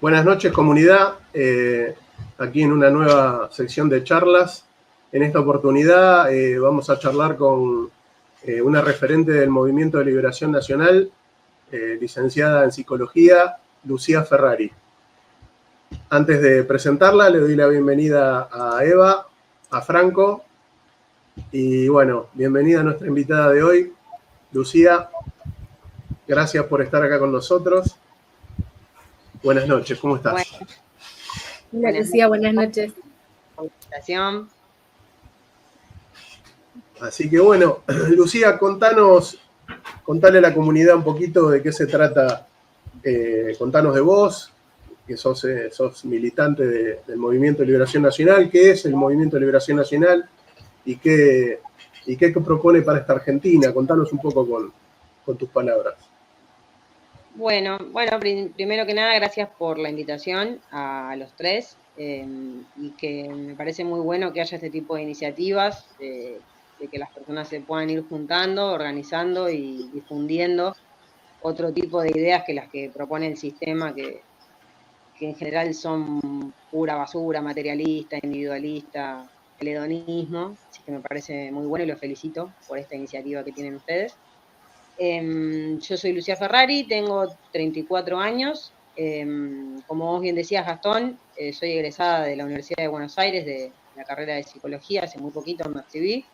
Buenas noches, comunidad. Aquí en una nueva sección de charlas. En esta oportunidad vamos a charlar con una referente del Movimiento de Liberación Nacional, licenciada en Psicología, Lucía Ferrari. Antes de presentarla, le doy la bienvenida a Eva, a Franco, y bueno, bienvenida a nuestra invitada de hoy, Lucía. Gracias por estar acá con nosotros. Buenas noches, ¿cómo estás? Bueno, Hola Lucía, buenas noches. Presentación. Así que bueno, Lucía, contale a la comunidad un poquito de qué se trata, contanos de vos, que sos militante del Movimiento de Liberación Nacional, qué es el Movimiento de Liberación Nacional y qué propone para esta Argentina. Contanos un poco con tus palabras. Bueno, primero que nada, gracias por la invitación a los tres, y que me parece muy bueno que haya este tipo de iniciativas, de que las personas se puedan ir juntando, organizando y difundiendo otro tipo de ideas que las que propone el sistema, que en general son pura basura, materialista, individualista, el hedonismo. Así que me parece muy bueno y los felicito por esta iniciativa que tienen ustedes. Yo soy Lucía Ferrari, tengo 34 años. Como vos bien decías, Gastón, soy egresada de la Universidad de Buenos Aires de la carrera de Psicología, hace muy poquito me recibí.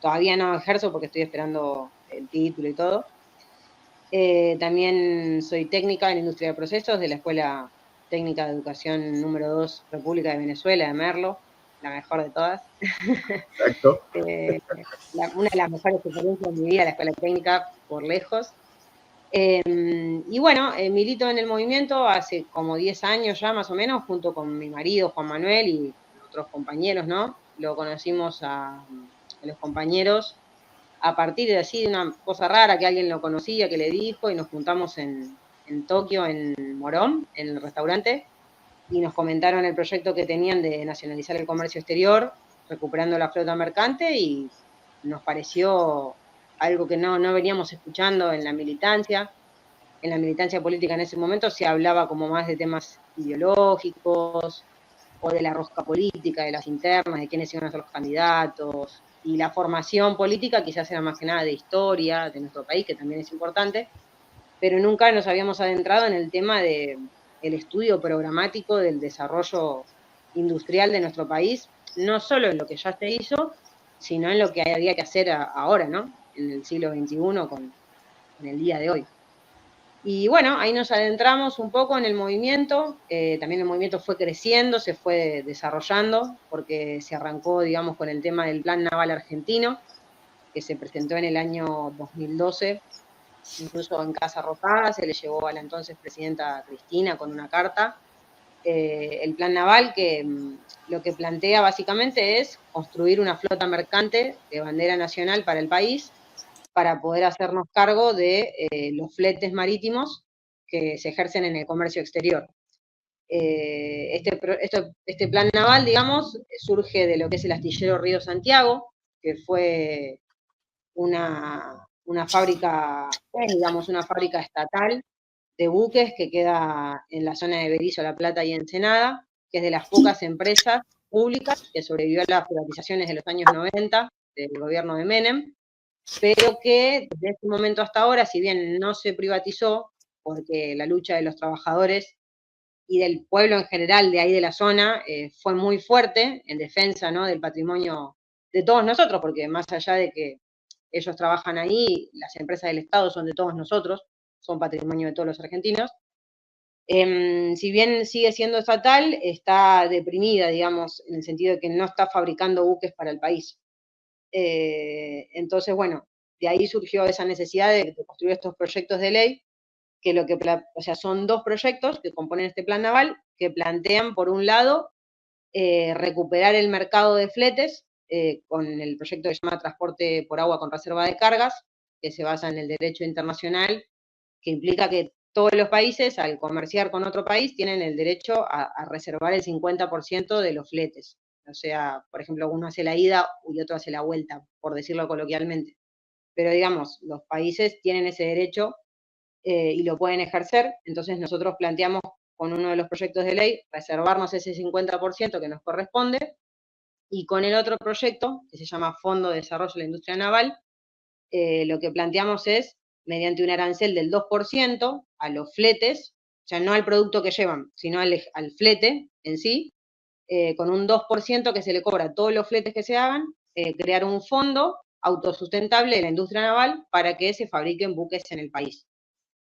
Todavía no ejerzo porque estoy esperando el título y todo. También soy técnica en Industria de Procesos de la Escuela Técnica de Educación número 2 República de Venezuela, de Merlo, la mejor de todas. Exacto. Una de las mejores experiencias de mi vida, la Escuela Técnica, por lejos. Y bueno, milito en el movimiento hace como 10 años ya, más o menos, junto con mi marido, Juan Manuel, y otros compañeros, ¿no? Lo conocimos a los compañeros a partir de así, de una cosa rara que alguien lo conocía, que le dijo, y nos juntamos en Tokio, en Morón, en el restaurante, y nos comentaron el proyecto que tenían de nacionalizar el comercio exterior, recuperando la flota mercante, y nos pareció algo que no veníamos escuchando en la militancia. En la militancia política en ese momento se hablaba como más de temas ideológicos, o de la rosca política, de las internas, de quiénes iban a ser los candidatos, y la formación política quizás era más que nada de historia de nuestro país, que también es importante, pero nunca nos habíamos adentrado en el tema de el estudio programático del desarrollo industrial de nuestro país, no solo en lo que ya se hizo, sino en lo que había que hacer ahora, ¿no? En el siglo XXI, en el día de hoy. Y bueno, ahí nos adentramos un poco en el movimiento, también el movimiento fue creciendo, se fue desarrollando, porque se arrancó, digamos, con el tema del Plan Naval Argentino, que se presentó en el año 2012, incluso en Casa Rosada, se le llevó a la entonces presidenta Cristina con una carta. El Plan Naval, que lo que plantea básicamente es construir una flota mercante de bandera nacional para el país, para poder hacernos cargo de los fletes marítimos que se ejercen en el comercio exterior. Este plan naval, digamos, surge de lo que es el astillero Río Santiago, que fue una fábrica, digamos, una fábrica estatal de buques que queda en la zona de Berisso, La Plata y Ensenada, que es de las pocas empresas públicas que sobrevivió a las privatizaciones de los años 90 del gobierno de Menem, pero que desde ese momento hasta ahora, si bien no se privatizó, porque la lucha de los trabajadores y del pueblo en general de ahí de la zona fue muy fuerte en defensa, ¿no?, del patrimonio de todos nosotros, porque más allá de que ellos trabajan ahí, las empresas del Estado son de todos nosotros, son patrimonio de todos los argentinos. Si bien sigue siendo estatal, está deprimida, digamos, en el sentido de que no está fabricando buques para el país. Entonces, bueno, de ahí surgió esa necesidad de construir estos proyectos de ley, que son dos proyectos que componen este plan naval, que plantean, por un lado, recuperar el mercado de fletes, con el proyecto que se llama Transporte por Agua con Reserva de Cargas, que se basa en el derecho internacional, que implica que todos los países, al comerciar con otro país, tienen el derecho a reservar el 50% de los fletes. O sea, por ejemplo, uno hace la ida y otro hace la vuelta, por decirlo coloquialmente. Pero digamos, los países tienen ese derecho y lo pueden ejercer. Entonces nosotros planteamos con uno de los proyectos de ley, reservarnos ese 50% que nos corresponde, y con el otro proyecto, que se llama Fondo de Desarrollo de la Industria Naval, lo que planteamos es, mediante un arancel del 2% a los fletes, o sea, no al producto que llevan, sino al flete en sí, con un 2% que se le cobra a todos los fletes que se hagan, crear un fondo autosustentable de la industria naval para que se fabriquen buques en el país.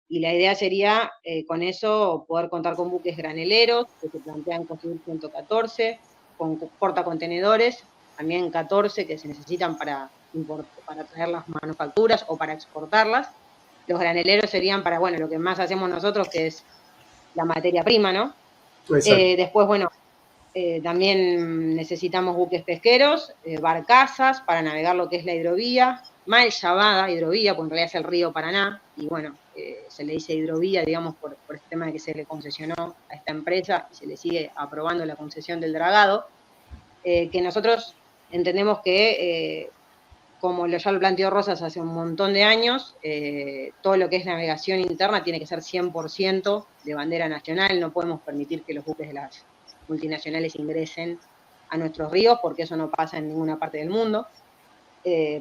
Y la idea sería, con eso, poder contar con buques graneleros, que se plantean construir 114, con portacontenedores, también 14 que se necesitan para traer las manufacturas o para exportarlas. Los graneleros serían para, bueno, lo que más hacemos nosotros, que es la materia prima, ¿no? Después, bueno, también necesitamos buques pesqueros, barcazas para navegar lo que es la hidrovía, mal llamada hidrovía, porque en realidad es el río Paraná, y bueno, se le dice hidrovía, digamos, por este tema de que se le concesionó a esta empresa y se le sigue aprobando la concesión del dragado, que nosotros entendemos que, como ya lo planteó Rosas hace un montón de años, todo lo que es navegación interna tiene que ser 100% de bandera nacional, no podemos permitir que los buques de las multinacionales ingresen a nuestros ríos, porque eso no pasa en ninguna parte del mundo,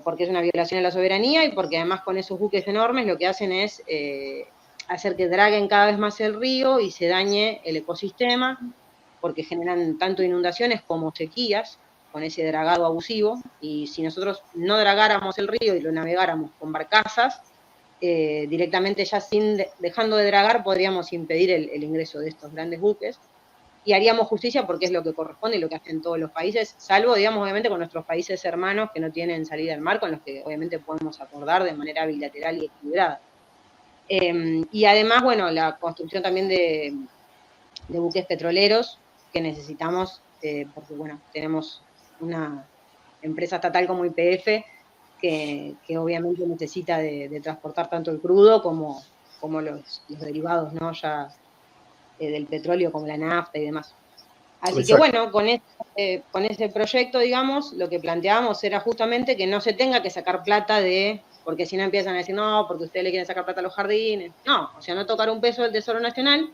porque es una violación a la soberanía y porque además con esos buques enormes lo que hacen es hacer que draguen cada vez más el río y se dañe el ecosistema, porque generan tanto inundaciones como sequías con ese dragado abusivo, y si nosotros no dragáramos el río y lo navegáramos con barcazas, directamente ya dejando de dragar podríamos impedir el ingreso de estos grandes buques, y haríamos justicia porque es lo que corresponde y lo que hacen todos los países, salvo, digamos, obviamente con nuestros países hermanos que no tienen salida al mar, con los que obviamente podemos acordar de manera bilateral y equilibrada. Y además, bueno, la construcción también de buques petroleros que necesitamos, porque, bueno, tenemos una empresa estatal como YPF que obviamente necesita de transportar tanto el crudo como los derivados, ¿no? Ya del petróleo, como la nafta y demás. Así que bueno, con ese proyecto, digamos, lo que planteábamos era justamente que no se tenga que sacar plata porque si no empiezan a decir, no, porque ustedes le quieren sacar plata a los jardines. No, o sea, no tocar un peso del Tesoro Nacional,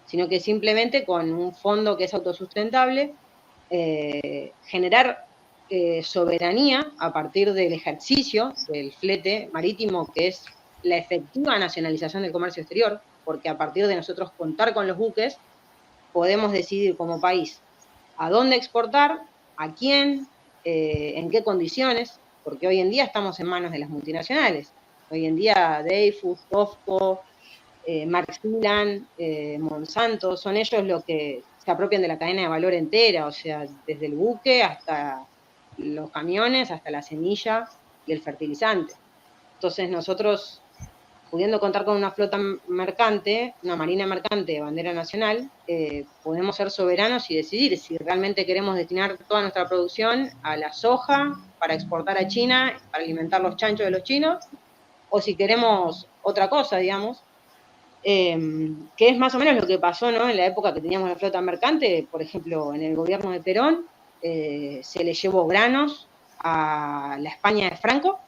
sino que simplemente con un fondo que es autosustentable, generar soberanía a partir del ejercicio del flete marítimo, que es la efectiva nacionalización del comercio exterior, porque a partir de nosotros contar con los buques, podemos decidir como país a dónde exportar, a quién, en qué condiciones, porque hoy en día estamos en manos de las multinacionales. Hoy en día Dreyfus, Tofco, Mark Silan, Monsanto, son ellos los que se apropian de la cadena de valor entera, o sea, desde el buque hasta los camiones, hasta la semilla y el fertilizante. Entonces nosotros, pudiendo contar con una flota mercante, una marina mercante de bandera nacional, podemos ser soberanos y decidir si realmente queremos destinar toda nuestra producción a la soja para exportar a China, para alimentar los chanchos de los chinos, o si queremos otra cosa, digamos, que es más o menos lo que pasó, ¿no? En la época que teníamos la flota mercante, por ejemplo, en el gobierno de Perón, se le llevó granos a la España de Franco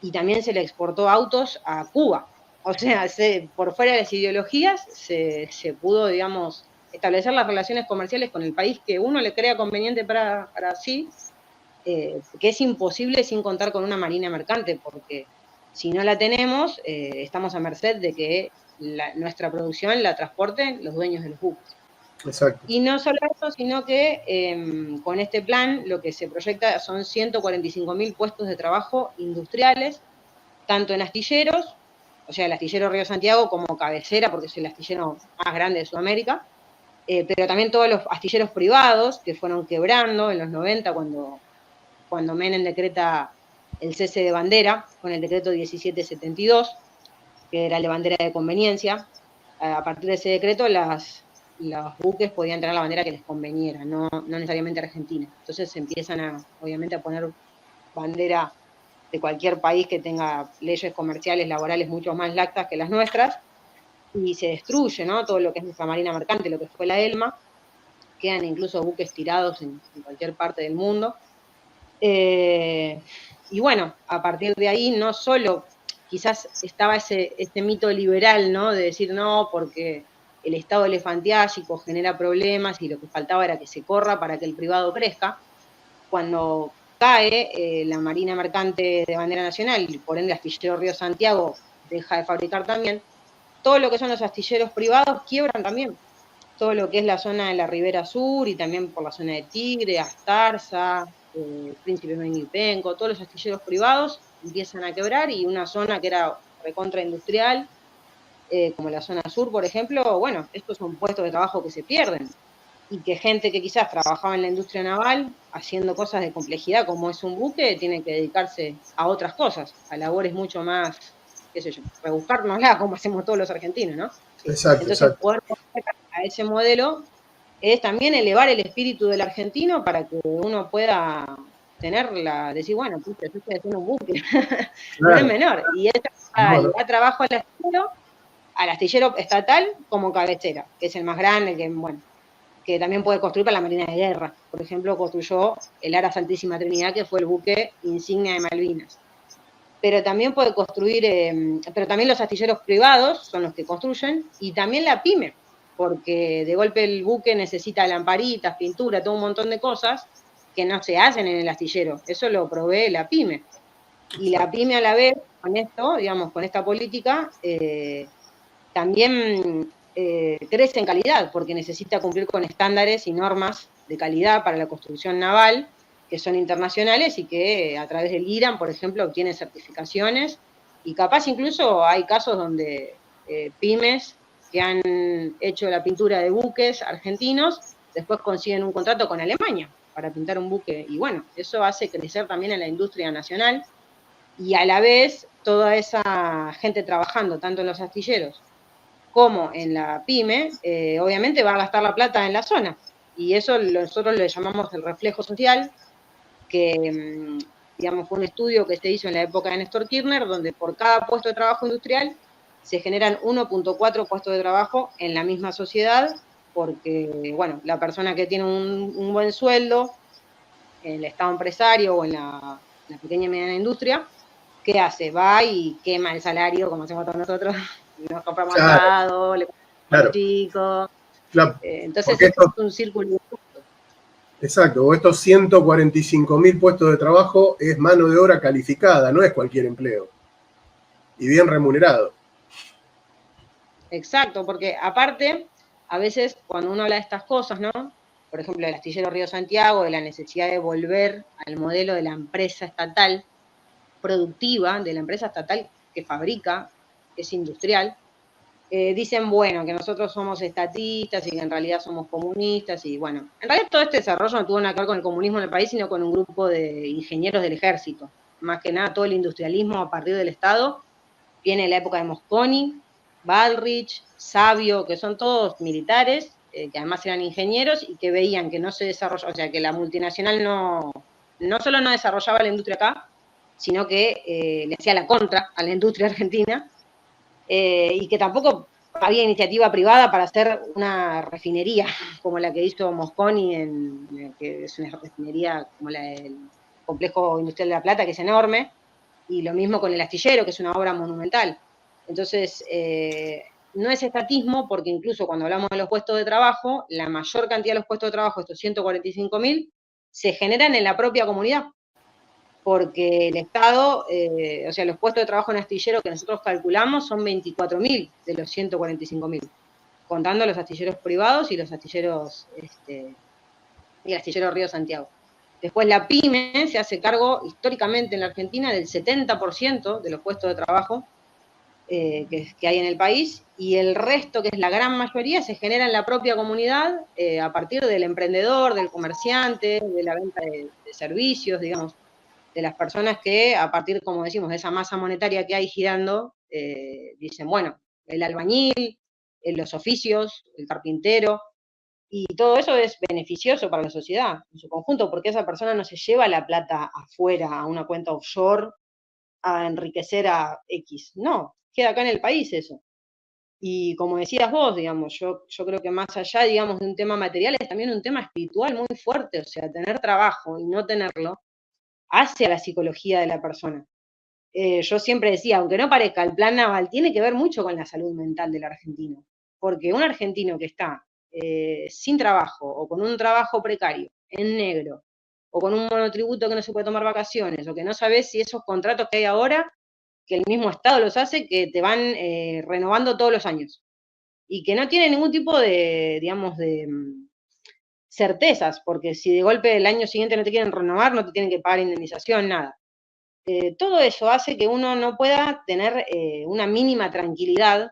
y también se le exportó autos a Cuba. O sea, por fuera de las ideologías se pudo, digamos, establecer las relaciones comerciales con el país que uno le crea conveniente para sí, que es imposible sin contar con una marina mercante, porque si no la tenemos, estamos a merced de que nuestra producción la transporten los dueños de los buques. Exacto. Y no solo eso, sino que con este plan lo que se proyecta son 145.000 puestos de trabajo industriales, tanto en astilleros, o sea, el astillero Río Santiago como cabecera, porque es el astillero más grande de Sudamérica, pero también todos los astilleros privados que fueron quebrando en los 90 cuando Menem decreta el cese de bandera con el decreto 1772, que era la bandera de conveniencia. A partir de ese decreto, los buques podían tener la bandera que les conveniera, no necesariamente Argentina. Entonces se empiezan obviamente a poner bandera de cualquier país que tenga leyes comerciales, laborales mucho más laxas que las nuestras, y se destruye, ¿no? Todo lo que es nuestra marina mercante, lo que fue la ELMA, quedan incluso buques tirados en cualquier parte del mundo. Y bueno, a partir de ahí no solo quizás estaba ese mito liberal, ¿no? De decir no, porque el estado elefantiásico genera problemas y lo que faltaba era que se corra para que el privado crezca. Cuando cae la Marina Mercante de bandera nacional y por ende Astillero Río Santiago deja de fabricar también, todo lo que son los astilleros privados quiebran también. Todo lo que es la zona de la Ribera Sur y también por la zona de Tigre, Astarza, Príncipe Menipenco, todos los astilleros privados empiezan a quebrar y una zona que era recontra industrial, como la zona sur, por ejemplo, bueno, estos son puestos de trabajo que se pierden y que gente que quizás trabajaba en la industria naval haciendo cosas de complejidad como es un buque, tiene que dedicarse a otras cosas, a labores mucho más, qué sé yo, rebuscárnosla como hacemos todos los argentinos, ¿no? Exacto, Entonces, exacto. poder volver a ese modelo es también elevar el espíritu del argentino para que uno pueda tenerla, decir, bueno, pucha, yo estoy haciendo un buque, no es Claro. menor, y eso No, le no. da trabajo al astillero estatal como cabecera, que es el más grande, que bueno, que también puede construir para la Marina de Guerra. Por ejemplo, construyó el Ara Santísima Trinidad, que fue el buque insignia de Malvinas. Pero también puede construir, pero también los astilleros privados son los que construyen, y también la pyme, porque de golpe el buque necesita lamparitas, pintura, todo un montón de cosas que no se hacen en el astillero. Eso lo provee la pyme. Y la pyme a la vez, con esto, digamos, con esta política, también crece en calidad, porque necesita cumplir con estándares y normas de calidad para la construcción naval, que son internacionales y que a través del IRAN, por ejemplo, obtiene certificaciones, y capaz incluso hay casos donde pymes que han hecho la pintura de buques argentinos, después consiguen un contrato con Alemania para pintar un buque, y bueno, eso hace crecer también en la industria nacional, y a la vez toda esa gente trabajando, tanto en los astilleros como en la pyme, obviamente va a gastar la plata en la zona. Y eso nosotros le llamamos el reflejo social, que digamos fue un estudio que se hizo en la época de Néstor Kirchner, donde por cada puesto de trabajo industrial se generan 1.4 puestos de trabajo en la misma sociedad, porque, bueno, la persona que tiene un buen sueldo, en el estado empresario o en la pequeña y mediana industria, ¿qué hace? Va y quema el salario, como hacemos todos nosotros, nos compramos Claro, asado, le compramos a los claro. chicos. Claro. Entonces Porque es esto, un círculo. exacto, o estos 145.000 puestos de trabajo es mano de obra calificada, no es cualquier empleo. Y bien remunerado. Exacto, porque aparte, a veces cuando uno habla de estas cosas, ¿no? Por ejemplo, el astillero Río Santiago, de la necesidad de volver al modelo de la empresa estatal productiva, de la empresa estatal que fabrica, que es industrial, dicen, bueno, que nosotros somos estatistas y que en realidad somos comunistas, y bueno, en realidad todo este desarrollo no tuvo nada que ver con el comunismo en el país, sino con un grupo de ingenieros del ejército. Más que nada todo el industrialismo a partir del Estado viene de la época de Mosconi, Baldrich, Sabio, que son todos militares, que además eran ingenieros y que veían que no se desarrollaba, o sea, que la multinacional no solo no desarrollaba la industria acá, sino que le hacía la contra a la industria argentina, y que tampoco había iniciativa privada para hacer una refinería como la que hizo Mosconi, que es una refinería como la del Complejo Industrial de La Plata, que es enorme, y lo mismo con el astillero, que es una obra monumental. Entonces, no es estatismo, porque incluso cuando hablamos de los puestos de trabajo, la mayor cantidad de los puestos de trabajo, estos 145.000, se generan en la propia comunidad, porque el Estado, o sea, los puestos de trabajo en astillero que nosotros calculamos son 24.000 de los 145.000, contando los astilleros privados y los astilleros, y el astillero Río Santiago. Después la PYME se hace cargo históricamente en la Argentina del 70% de los puestos de trabajo que hay en el país, y el resto, que es la gran mayoría, se genera en la propia comunidad a partir del emprendedor, del comerciante, de la venta de servicios, digamos, de las personas que a partir, como decimos, de esa masa monetaria que hay girando, dicen, bueno, el albañil, los oficios, el carpintero, y todo eso es beneficioso para la sociedad en su conjunto, porque esa persona no se lleva la plata afuera a una cuenta offshore a enriquecer a X, no, queda acá en el país eso. Y como decías vos, digamos, yo creo que más allá, digamos, de un tema material, es también un tema espiritual muy fuerte, o sea, tener trabajo y no tenerlo hace a la psicología de la persona. Yo siempre decía, aunque no parezca, el plan naval tiene que ver mucho con la salud mental del argentino. porque un argentino que está sin trabajo o con un trabajo precario, en negro, o con un monotributo que no se puede tomar vacaciones, o que no sabes si esos contratos que hay ahora, que el mismo Estado los hace, que te van renovando todos los años, y que no tiene ningún tipo de, digamos, de certezas, porque si de golpe el año siguiente no te quieren renovar, no te tienen que pagar indemnización, nada. Todo eso hace que uno no pueda tener una mínima tranquilidad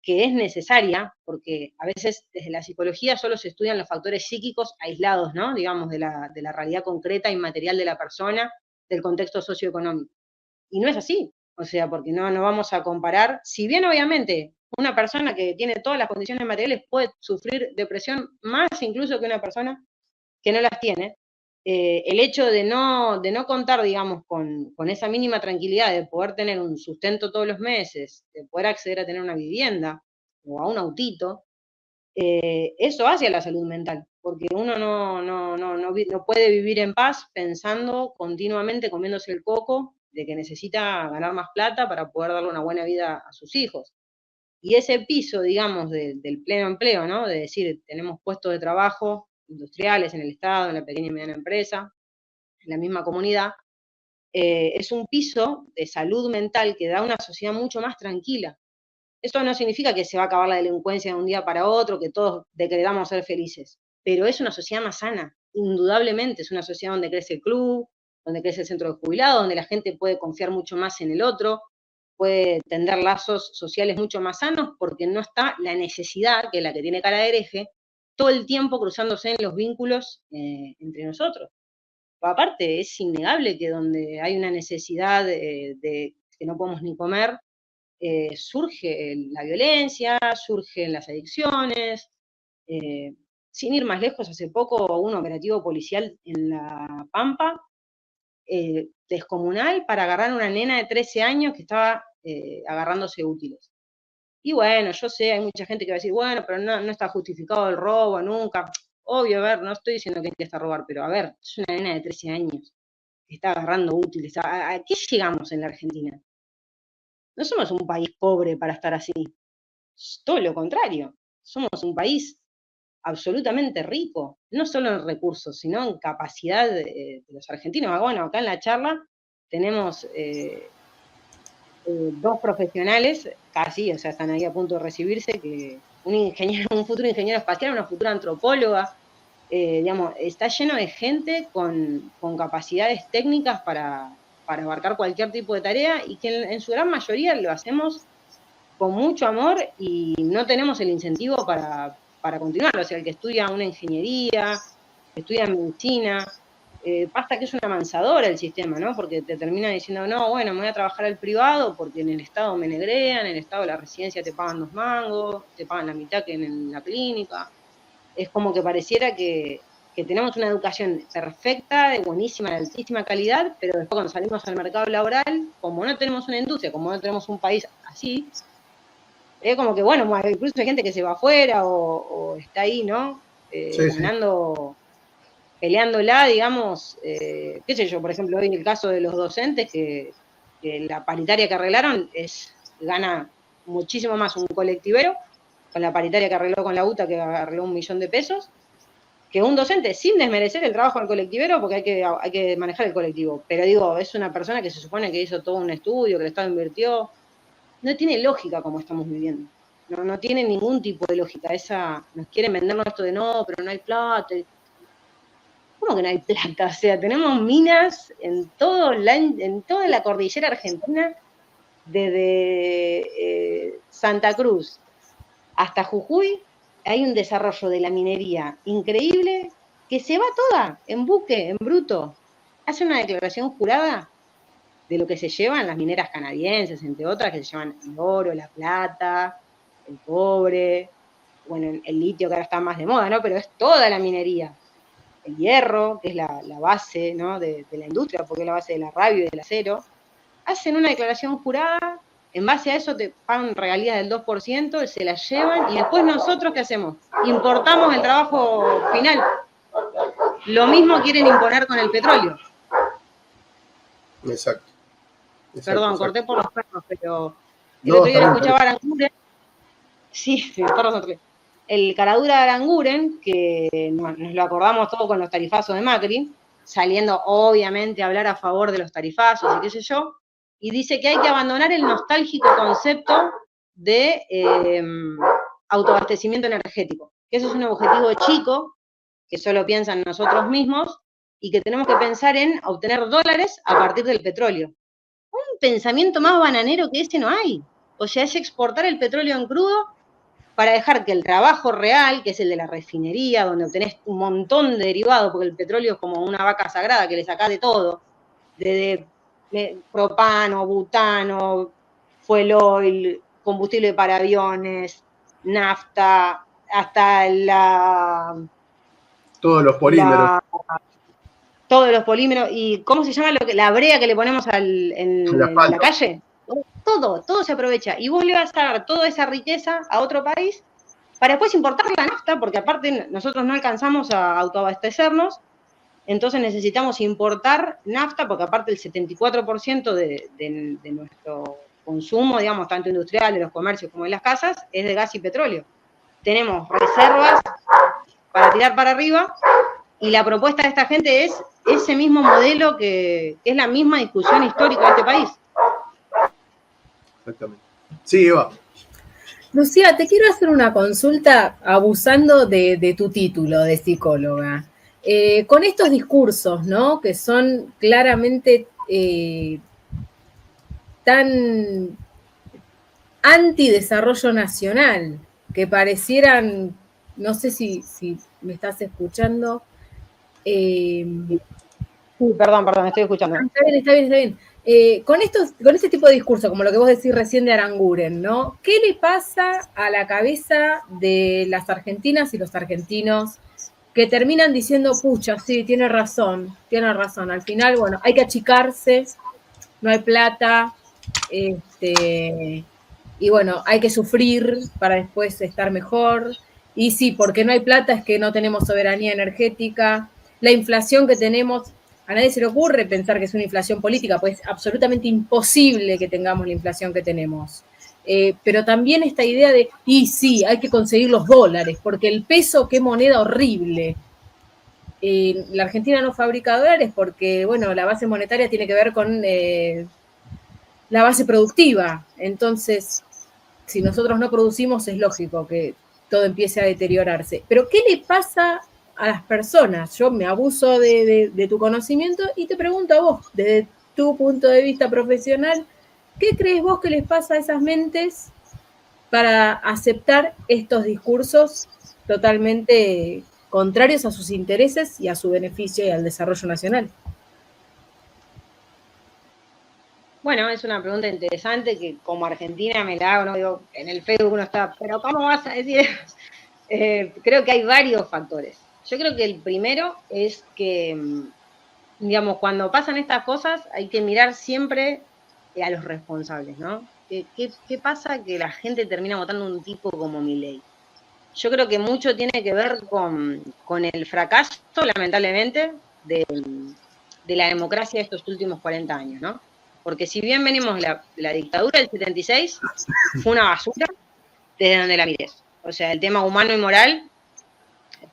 que es necesaria, porque a veces desde la psicología solo se estudian los factores psíquicos aislados, ¿no? Digamos, de la realidad concreta y material de la persona, del contexto socioeconómico. Y no es así, o sea, porque no vamos a comparar, si bien obviamente una persona que tiene todas las condiciones materiales puede sufrir depresión más incluso que una persona que no las tiene, el hecho de no contar, digamos, con esa mínima tranquilidad de poder tener un sustento todos los meses, de poder acceder a tener una vivienda o a un autito, eso hace a la salud mental, porque uno no puede vivir en paz pensando continuamente, comiéndose el coco, de que necesita ganar más plata para poder darle una buena vida a sus hijos. Y ese piso, digamos, del pleno empleo, ¿no? De decir, tenemos puestos de trabajo industriales en el Estado, en la pequeña y mediana empresa, en la misma comunidad, es un piso de salud mental que da una sociedad mucho más tranquila. Esto no significa que se va a acabar la delincuencia de un día para otro, que todos decretamos ser felices, pero es una sociedad más sana, indudablemente, es una sociedad donde crece el club, donde crece el centro de jubilados, donde la gente puede confiar mucho más en el otro, puede tender lazos sociales mucho más sanos, porque no está la necesidad, que es la que tiene cara de hereje, todo el tiempo cruzándose en los vínculos entre nosotros. Aparte, es innegable que donde hay una necesidad de que no podemos ni comer, surge la violencia, surgen las adicciones. Sin ir más lejos, hace poco un operativo policial en La Pampa, descomunal, para agarrar a una nena de 13 años que estaba agarrándose útiles. Y bueno, yo sé, hay mucha gente que va a decir, bueno, pero no está justificado el robo nunca. Obvio, a ver, no estoy diciendo que hay que estar robar, pero a ver, es una nena de 13 años que está agarrando útiles. ¿A qué llegamos en la Argentina? No somos un país pobre para estar así. Todo lo contrario. Somos un país absolutamente rico, no solo en recursos, sino en capacidad de los argentinos. Bueno, acá en la charla tenemos dos profesionales, casi, o sea, están ahí a punto de recibirse, que un futuro ingeniero espacial, una futura antropóloga, digamos, está lleno de gente con capacidades técnicas para abarcar cualquier tipo de tarea, y que en su gran mayoría lo hacemos con mucho amor y no tenemos el incentivo para continuar. O sea, el que estudia una ingeniería, que estudia medicina, pasa que es una mansadora el sistema, ¿no? Porque te termina diciendo, no, bueno, me voy a trabajar al privado porque en el Estado me negrean, en el Estado de la residencia te pagan 2 mangos, te pagan la mitad que en la clínica. Es como que pareciera que tenemos una educación perfecta, de buenísima, de altísima calidad, pero después cuando salimos al mercado laboral, como no tenemos una industria, como no tenemos un país así, es como que, bueno, incluso hay gente que se va afuera o está ahí, ¿no? Ganando, peleándola, digamos, qué sé yo, por ejemplo, hoy en el caso de los docentes, que la paritaria que arreglaron gana muchísimo más un colectivero, con la paritaria que arregló con la UTA, que arregló 1 millón de pesos, que un docente, sin desmerecer el trabajo del colectivero, porque hay que manejar el colectivo. Pero digo, es una persona que se supone que hizo todo un estudio, que el Estado invirtió. No tiene lógica como estamos viviendo. No tiene ningún tipo de lógica. Nos quieren vendernos esto de no, pero no hay plata. ¿Cómo que no hay plata? O sea, tenemos minas en toda la cordillera argentina, desde Santa Cruz hasta Jujuy. Hay un desarrollo de la minería increíble que se va toda en buque, en bruto. Hace una declaración jurada de lo que se llevan las mineras canadienses, entre otras, que se llevan el oro, la plata, el cobre, bueno, el litio, que ahora está más de moda, ¿no? Pero es toda la minería. El hierro, que es la base, ¿no? de la industria, porque es la base del radio y del acero. Hacen una declaración jurada, en base a eso te pagan regalías del 2%, se la llevan, y después nosotros, ¿qué hacemos? Importamos el trabajo final. Lo mismo quieren imponer con el petróleo. Exacto. Perdón, corté por los perros, pero el otro día lo escuchaba a Aranguren, Sí, los perros son terribles. El Caradura de Aranguren, que nos lo acordamos todo con los tarifazos de Macri, saliendo obviamente a hablar a favor de los tarifazos y qué sé yo, y dice que hay que abandonar el nostálgico concepto de autoabastecimiento energético, que eso es un objetivo chico, que solo piensa en nosotros mismos, y que tenemos que pensar en obtener dólares a partir del petróleo. Un pensamiento más bananero que ese no hay. O sea, es exportar el petróleo en crudo para dejar que el trabajo real, que es el de la refinería, donde obtenés un montón de derivados, porque el petróleo es como una vaca sagrada que le sacás de todo, de propano, butano, fuel oil, combustible para aviones, nafta, hasta Todos los polímeros. todos los polímeros, y ¿cómo se llama la brea que le ponemos en la calle? Todo se aprovecha. Y vos le vas a dar toda esa riqueza a otro país para después importar la nafta, porque aparte nosotros no alcanzamos a autoabastecernos, entonces necesitamos importar nafta, porque aparte el 74% de nuestro consumo, digamos, tanto industrial, de los comercios como de las casas, es de gas y petróleo. Tenemos reservas para tirar para arriba, y la propuesta de esta gente es ese mismo modelo que es la misma discusión histórica de este país. Exactamente. Sí, Eva. Lucía, te quiero hacer una consulta abusando de tu título de psicóloga. Con estos discursos, ¿no? Que son claramente tan antidesarrollo nacional, que parecieran, no sé si me estás escuchando. Sí, perdón, estoy escuchando. Está bien. Con este tipo de discurso, como lo que vos decís recién de Aranguren, ¿no? ¿Qué le pasa a la cabeza de las argentinas y los argentinos que terminan diciendo, pucha, sí, tiene razón, al final, bueno, hay que achicarse, no hay plata, y bueno, hay que sufrir para después estar mejor, y sí, porque no hay plata es que no tenemos soberanía energética, la inflación que tenemos, a nadie se le ocurre pensar que es una inflación política, pues es absolutamente imposible que tengamos la inflación que tenemos. Pero también esta idea de, y sí, hay que conseguir los dólares, porque el peso, qué moneda horrible. La Argentina no fabrica dólares porque, bueno, la base monetaria tiene que ver con la base productiva. Entonces, si nosotros no producimos, es lógico que todo empiece a deteriorarse. Pero, ¿qué le pasa a las personas? Yo me abuso de tu conocimiento y te pregunto a vos, desde tu punto de vista profesional, ¿qué crees vos que les pasa a esas mentes para aceptar estos discursos totalmente contrarios a sus intereses y a su beneficio y al desarrollo nacional? Bueno, es una pregunta interesante que como argentina me la hago, ¿no? Digo, en el Facebook uno está, pero ¿cómo vas a decir eso? Creo que hay varios factores. Yo creo que el primero es que, digamos, cuando pasan estas cosas hay que mirar siempre a los responsables, ¿no? ¿Qué pasa que la gente termina votando un tipo como Milei? Yo creo que mucho tiene que ver con el fracaso, lamentablemente, de la democracia de estos últimos 40 años, ¿no? Porque si bien venimos la dictadura del 76, fue una basura desde donde la mires. O sea, el tema humano y moral,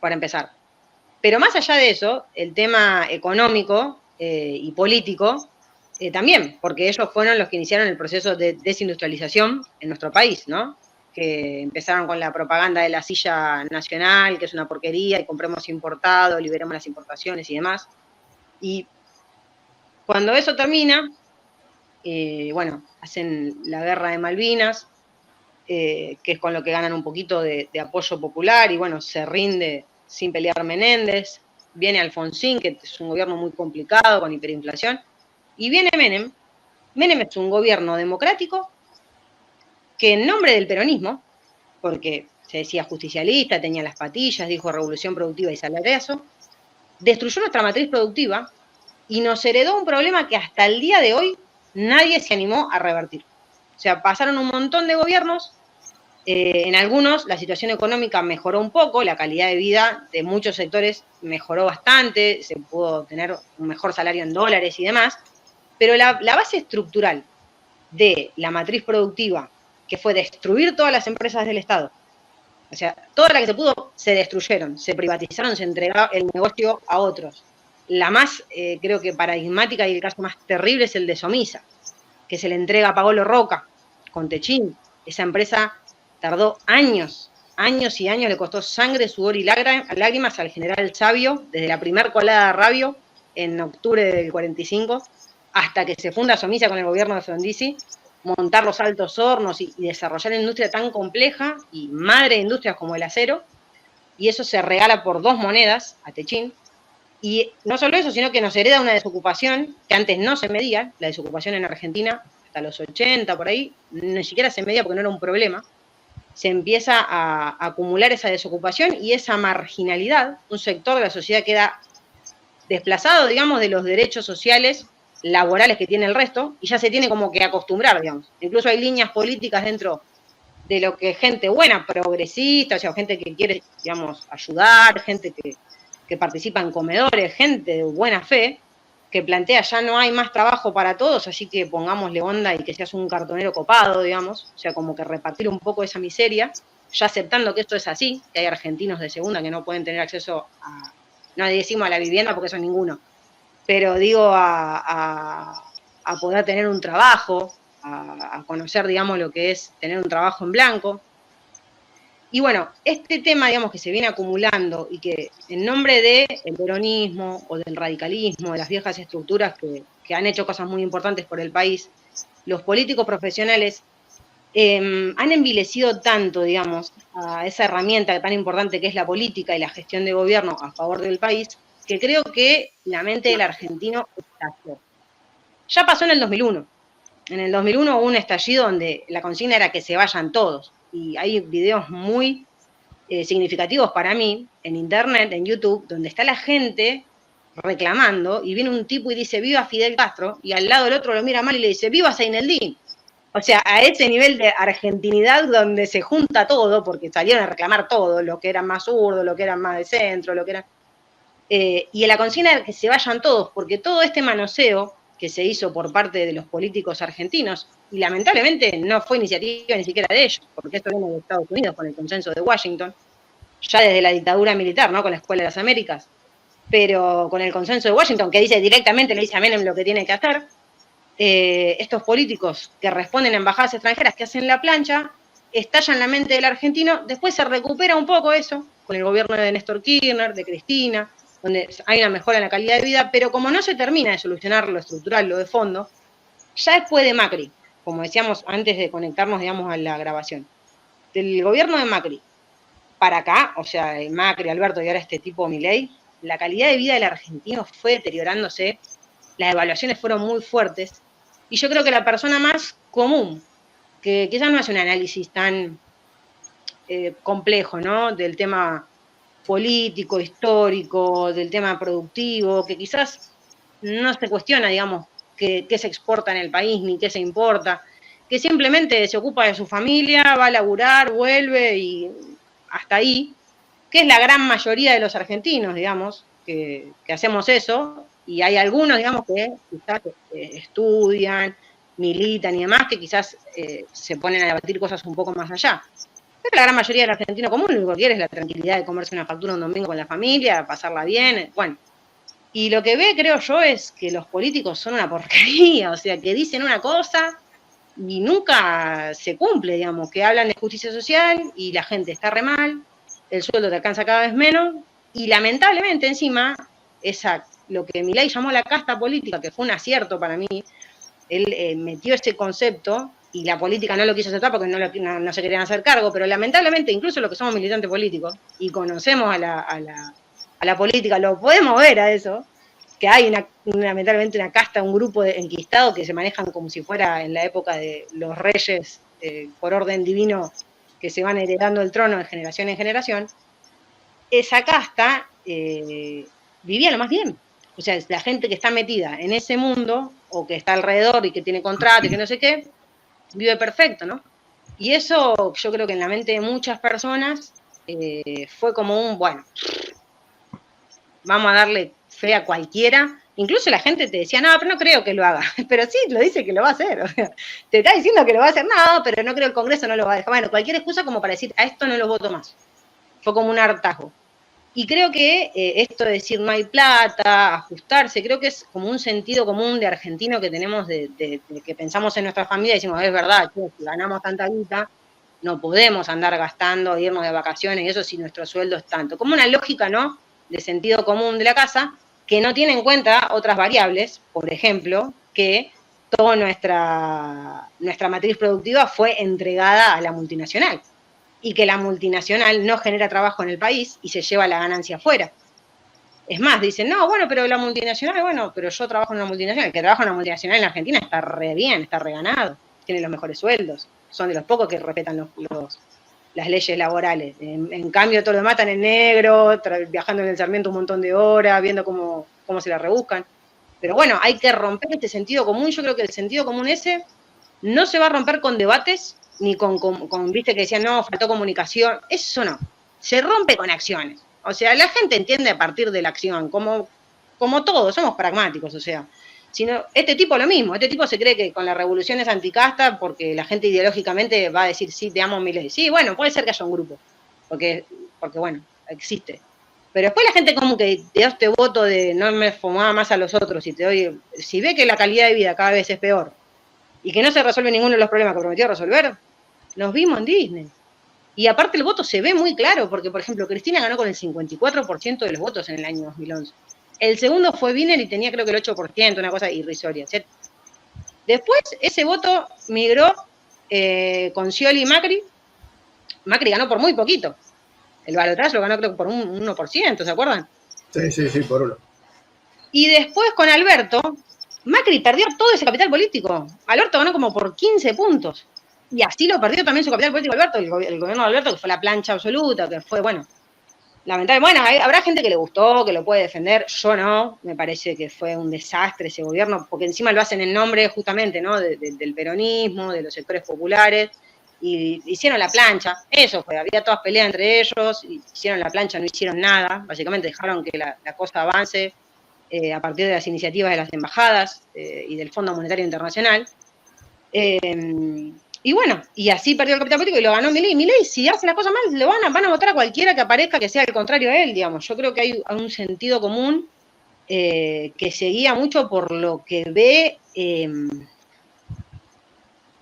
para empezar. Pero más allá de eso, el tema económico y político, también, porque ellos fueron los que iniciaron el proceso de desindustrialización en nuestro país, ¿no? Que empezaron con la propaganda de la silla nacional, que es una porquería, y compremos importado, liberemos las importaciones y demás. Y cuando eso termina, bueno, hacen la guerra de Malvinas, que es con lo que ganan un poquito de apoyo popular, y bueno, se rinde sin pelear Menéndez, viene Alfonsín, que es un gobierno muy complicado, con hiperinflación, y viene Menem. Menem es un gobierno democrático que en nombre del peronismo, porque se decía justicialista, tenía las patillas, dijo revolución productiva y salariazo, destruyó nuestra matriz productiva y nos heredó un problema que hasta el día de hoy nadie se animó a revertir. O sea, pasaron un montón de gobiernos, en algunos la situación económica mejoró un poco, la calidad de vida de muchos sectores mejoró bastante, se pudo tener un mejor salario en dólares y demás, pero la base estructural de la matriz productiva que fue destruir todas las empresas del Estado. O sea, todas las que se pudo se destruyeron, se privatizaron, se entregó el negocio a otros. La más, creo que paradigmática y el caso más terrible es el de Somisa, que se le entrega a Paolo Roca con Techint. Esa empresa tardó años y años, le costó sangre, sudor y lágrimas al general Sabio, desde la primer colada de Rabio en octubre del 45, hasta que se funda Somisa con el gobierno de Frondizi, montar los altos hornos y desarrollar una industria tan compleja y madre de industrias como el acero, y eso se regala por 2 monedas a Techint. Y no solo eso, sino que nos hereda una desocupación que antes no se medía, la desocupación en Argentina, hasta los 80, por ahí, ni siquiera se medía porque no era un problema. Se empieza a acumular esa desocupación y esa marginalidad, un sector de la sociedad queda desplazado, digamos, de los derechos sociales, laborales que tiene el resto, y ya se tiene como que acostumbrar, digamos. Incluso hay líneas políticas dentro de lo que gente buena, progresista, o sea, gente que quiere, digamos, ayudar, gente que participa en comedores, gente de buena fe, que plantea ya no hay más trabajo para todos, así que pongámosle onda y que seas un cartonero copado, digamos, o sea, como que repartir un poco esa miseria, ya aceptando que esto es así, que hay argentinos de segunda que no pueden tener acceso a, no decimos a la vivienda porque eso es ninguno, pero digo a poder tener un trabajo, a conocer, digamos, lo que es tener un trabajo en blanco. Y bueno, este tema, digamos, que se viene acumulando y que en nombre del peronismo o del radicalismo, de las viejas estructuras que han hecho cosas muy importantes por el país, los políticos profesionales han envilecido tanto, digamos, a esa herramienta tan importante que es la política y la gestión de gobierno a favor del país, que creo que la mente del argentino estalló. Ya pasó en el 2001. En el 2001 hubo un estallido donde la consigna era que se vayan todos. Y hay videos muy significativos para mí en internet, en YouTube, donde está la gente reclamando y viene un tipo y dice viva Fidel Castro y al lado del otro lo mira mal y le dice viva Seineldin. O sea, a ese nivel de argentinidad donde se junta todo, porque salieron a reclamar todo, lo que eran más zurdos, lo que eran más de centro, lo que eran... y la consigna era que se vayan todos, porque todo este manoseo que se hizo por parte de los políticos argentinos, y lamentablemente no fue iniciativa ni siquiera de ellos, porque esto viene de Estados Unidos con el consenso de Washington, ya desde la dictadura militar, ¿no? Con la Escuela de las Américas, pero con el consenso de Washington, que dice directamente, le dice a Menem lo que tiene que hacer, estos políticos que responden a embajadas extranjeras, que hacen la plancha, estallan la mente del argentino, después se recupera un poco eso, con el gobierno de Néstor Kirchner, de Cristina, donde hay una mejora en la calidad de vida, pero como no se termina de solucionar lo estructural, lo de fondo, ya después de Macri, como decíamos antes de conectarnos, digamos, a la grabación, del gobierno de Macri para acá, o sea, Macri, Alberto y ahora este tipo Milei, la calidad de vida del argentino fue deteriorándose, las evaluaciones fueron muy fuertes, y yo creo que la persona más común, que quizás no hace un análisis tan complejo, ¿no?, del tema político, histórico, del tema productivo, que quizás no se cuestiona, digamos, qué se exporta en el país ni qué se importa, que simplemente se ocupa de su familia, va a laburar, vuelve y hasta ahí, que es la gran mayoría de los argentinos, digamos, que hacemos eso, y hay algunos, digamos, que quizás estudian, militan y demás, que quizás se ponen a debatir cosas un poco más allá. Pero la gran mayoría del argentino común lo único que quiere es la tranquilidad de comerse una factura un domingo con la familia, pasarla bien, bueno. Y lo que ve, creo yo, es que los políticos son una porquería, o sea, que dicen una cosa y nunca se cumple, digamos, que hablan de justicia social y la gente está re mal, el sueldo te alcanza cada vez menos, y lamentablemente encima, lo que Milei llamó la casta política, que fue un acierto para mí, él metió ese concepto, y la política no lo quiso aceptar porque no se querían hacer cargo, pero lamentablemente incluso los que somos militantes políticos y conocemos a la política, lo podemos ver a eso, que hay lamentablemente una casta, un grupo de enquistados que se manejan como si fuera en la época de los reyes por orden divino que se van heredando el trono de generación en generación. Esa casta vivía lo más bien. O sea, la gente que está metida en ese mundo o que está alrededor y que tiene contrato y que no sé qué, vive perfecto, ¿no? Y eso yo creo que en la mente de muchas personas fue como bueno, vamos a darle fe a cualquiera, Incluso la gente te decía, no, pero no creo que lo haga. Pero sí, lo dice que lo va a hacer. O sea, te está diciendo que lo va a hacer, no, pero no creo el Congreso no lo va a dejar. Bueno, cualquier excusa como para decir, a esto no lo voto más. Fue como un hartazgo. Y creo que esto de decir no hay plata, ajustarse, creo que es como un sentido común de argentino que tenemos de que pensamos en nuestra familia y decimos, es verdad, si ganamos tanta guita, no podemos andar gastando, irnos de vacaciones y eso si nuestro sueldo es tanto. Como una lógica, ¿no?, de sentido común de la casa, que no tiene en cuenta otras variables, por ejemplo, que toda nuestra matriz productiva fue entregada a la multinacional y que la multinacional no genera trabajo en el país y se lleva la ganancia afuera. Es más, dicen, no, bueno, pero la multinacional, bueno, pero yo trabajo en una multinacional. El que trabaja en una multinacional en Argentina está re bien, está reganado, tiene los mejores sueldos, son de los pocos que respetan las leyes laborales. En cambio, todo lo demás están en negro, viajando en el Sarmiento un montón de horas, viendo cómo se la rebuscan. Pero bueno, hay que romper este sentido común. Yo creo que el sentido común ese no se va a romper con debates, ni con viste que decían, no, faltó comunicación. Eso no. Se rompe con acciones. O sea, la gente entiende a partir de la acción, como todos, somos pragmáticos, o sea. Sino, este tipo lo mismo, este tipo se cree que con la revolución es anticasta porque la gente ideológicamente va a decir, sí, te amo Milei. Sí, bueno, puede ser que haya un grupo, porque bueno, existe. Pero después la gente como que te da este voto de no me fumaba más a los otros y te doy, si ve que la calidad de vida cada vez es peor y que no se resuelve ninguno de los problemas que prometió resolver, los vimos en Disney. Y aparte el voto se ve muy claro, porque por ejemplo Cristina ganó con el 54% de los votos en el año 2011. El segundo fue Wiener y tenía creo que el 8%, una cosa irrisoria. Después ese voto migró con Scioli y Macri. Macri ganó por muy poquito. El balotaje lo ganó creo que por un 1%, ¿se acuerdan? Sí, por uno. Y después con Alberto, Macri perdió todo ese capital político. Alberto ganó como por 15 puntos. Y así lo perdió también su capital político Alberto, el gobierno de Alberto, que fue la plancha absoluta, que fue, bueno, lamentable. Bueno, habrá gente que le gustó, que lo puede defender. Yo no, me parece que fue un desastre ese gobierno, porque encima lo hacen en nombre justamente, ¿no?, del peronismo, de los sectores populares, y hicieron la plancha. Eso fue, había todas peleas entre ellos, hicieron la plancha, no hicieron nada. Básicamente dejaron que la cosa avance a partir de las iniciativas de las embajadas y del Fondo Monetario Internacional. Y bueno, y así perdió el capital político y lo ganó Milei. Milei, si hace la cosa mal, van a votar a cualquiera que aparezca que sea el contrario a él, digamos. Yo creo que hay un sentido común que se guía mucho por lo que ve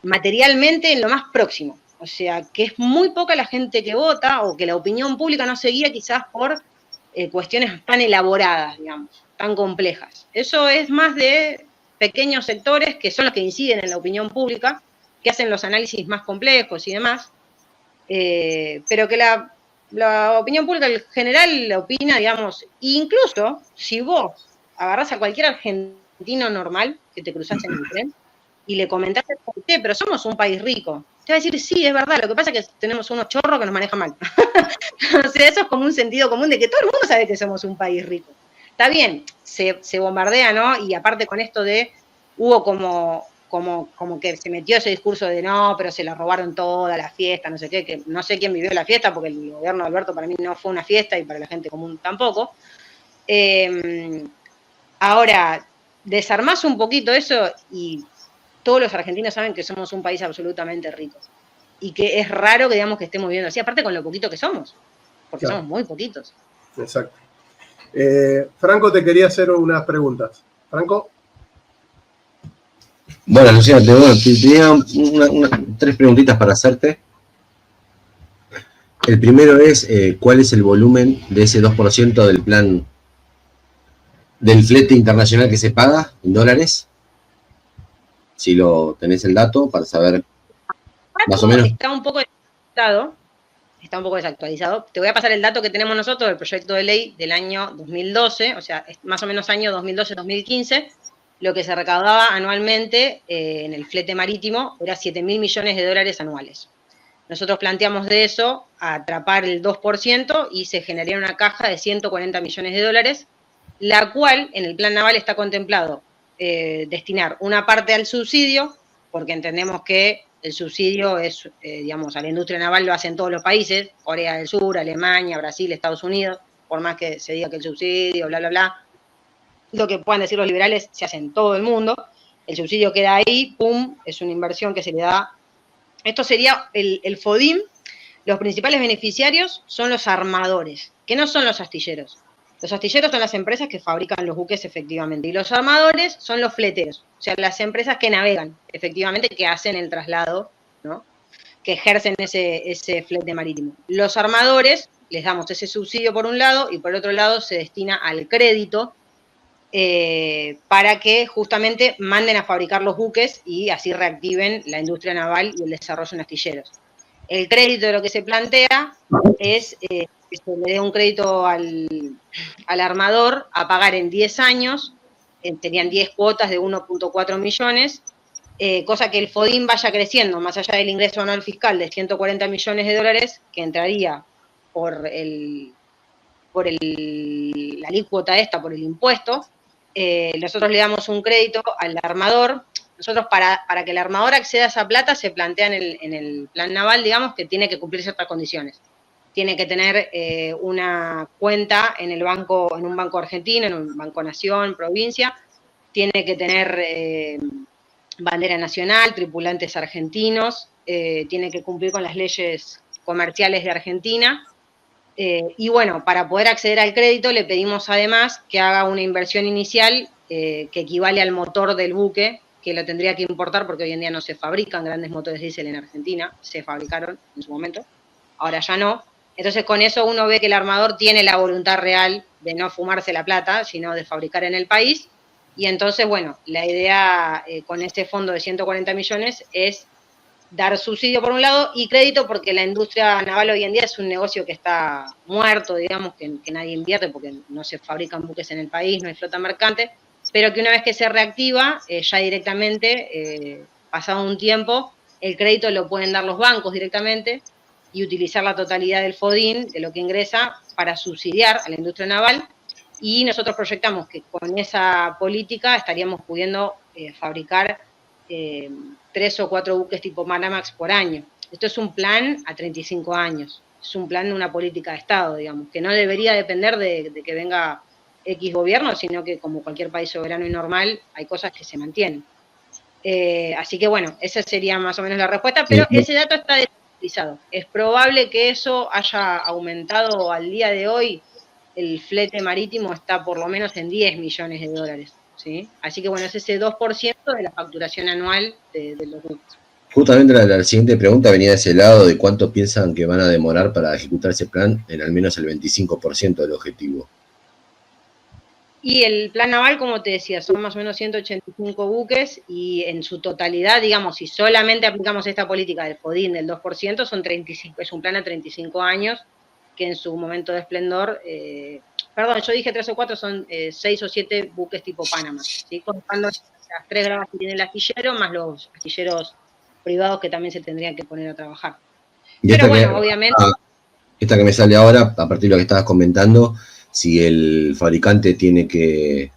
materialmente en lo más próximo. O sea, que es muy poca la gente que vota o que la opinión pública no se guía quizás por cuestiones tan elaboradas, digamos, tan complejas. Eso es más de pequeños sectores que son los que inciden en la opinión pública, que hacen los análisis más complejos y demás, pero que la opinión pública en general opina, digamos, incluso si vos agarrás a cualquier argentino normal que te cruzás en el tren y le comentaste, pero somos un país rico, te va a decir, sí, es verdad, lo que pasa es que tenemos unos chorros que nos manejan mal. O sea, eso es como un sentido común de que todo el mundo sabe que somos un país rico. Está bien, se bombardea, ¿no? Y aparte con esto hubo como que se metió ese discurso de no, pero se la robaron toda la fiesta, no sé qué, que no sé quién vivió la fiesta, porque el gobierno de Alberto para mí no fue una fiesta y para la gente común tampoco. Ahora, desarmás un poquito eso y todos los argentinos saben que somos un país absolutamente rico y que es raro que digamos que estemos viviendo así, aparte con lo poquito que somos, porque claro, somos muy poquitos. Exacto. Franco te quería hacer unas preguntas. Franco. Bueno, Luciana, tenía tres preguntitas para hacerte. El primero es, ¿cuál es el volumen de ese 2% del plan del flete internacional que se paga en dólares? Si lo tenés el dato para saber más o menos. Está un poco desactualizado. Te voy a pasar el dato que tenemos nosotros del proyecto de ley del año 2012, o sea, más o menos año 2012-2015, lo que se recaudaba anualmente en el flete marítimo era 7.000 millones de dólares anuales. Nosotros planteamos de eso atrapar el 2% y se generaría una caja de 140 millones de dólares, la cual en el plan naval está contemplado destinar una parte al subsidio, porque entendemos que el subsidio es, digamos, a la industria naval lo hacen todos los países, Corea del Sur, Alemania, Brasil, Estados Unidos, por más que se diga que el subsidio, bla, bla, bla, lo que puedan decir los liberales se hace en todo el mundo, el subsidio queda ahí, pum, es una inversión que se le da. Esto sería el FODIM. Los principales beneficiarios son los armadores, que no son los astilleros. Los astilleros son las empresas que fabrican los buques efectivamente, y los armadores son los fleteros, o sea, las empresas que navegan efectivamente, que hacen el traslado, ¿no? Que ejercen ese flete marítimo. Los armadores les damos ese subsidio por un lado, y por otro lado se destina al crédito, para que justamente manden a fabricar los buques y así reactiven la industria naval y el desarrollo en astilleros. El crédito de lo que se plantea es que se le dé un crédito al armador a pagar en 10 años, tenían 10 cuotas de 1.4 millones, cosa que el FODIM vaya creciendo, más allá del ingreso anual fiscal de 140 millones de dólares, que entraría por la alícuota esta, por el impuesto. Nosotros le damos un crédito al armador. Nosotros, para que el armador acceda a esa plata, se plantea en el plan naval, digamos, que tiene que cumplir ciertas condiciones. Tiene que tener una cuenta en un banco argentino, en un banco nación, provincia. Tiene que tener bandera nacional, tripulantes argentinos. Tiene que cumplir con las leyes comerciales de Argentina. Y bueno, para poder acceder al crédito le pedimos además que haga una inversión inicial que equivale al motor del buque, que lo tendría que importar porque hoy en día no se fabrican grandes motores diésel en Argentina, se fabricaron en su momento, ahora ya no. Entonces con eso uno ve que el armador tiene la voluntad real de no fumarse la plata, sino de fabricar en el país. Y entonces, bueno, la idea con este fondo de 140 millones es dar subsidio por un lado y crédito, porque la industria naval hoy en día es un negocio que está muerto, digamos, que nadie invierte porque no se fabrican buques en el país, no hay flota mercante, pero que una vez que se reactiva, ya directamente, pasado un tiempo, el crédito lo pueden dar los bancos directamente y utilizar la totalidad del FODIN, de lo que ingresa, para subsidiar a la industria naval. Y nosotros proyectamos que con esa política estaríamos pudiendo fabricar 3 o 4 buques tipo Panamax por año. Esto es un plan a 35 años, es un plan de una política de Estado, digamos, que no debería depender de que venga X gobierno, sino que como cualquier país soberano y normal, hay cosas que se mantienen. Así que bueno, esa sería más o menos la respuesta, pero ese dato está desactualizado. Es probable que eso haya aumentado al día de hoy. El flete marítimo está por lo menos en 10 millones de dólares. ¿Sí? Así que bueno, es ese 2% de la facturación anual de los buques. Justamente la siguiente pregunta venía de ese lado, de cuánto piensan que van a demorar para ejecutar ese plan en al menos el 25% del objetivo. Y el plan naval, como te decía, son más o menos 185 buques y en su totalidad, digamos, si solamente aplicamos esta política del FODIN del 2%, son 35, es un plan a 35 años que en su momento de esplendor... Perdón, yo dije 3 o 4, son 6 o 7 buques tipo Panamá, ¿sí? Contando las 3 gravas que tiene el astillero, más los astilleros privados que también se tendrían que poner a trabajar. Pero bueno, obviamente... Esta que me sale ahora, a partir de lo que estabas comentando, si el fabricante tiene que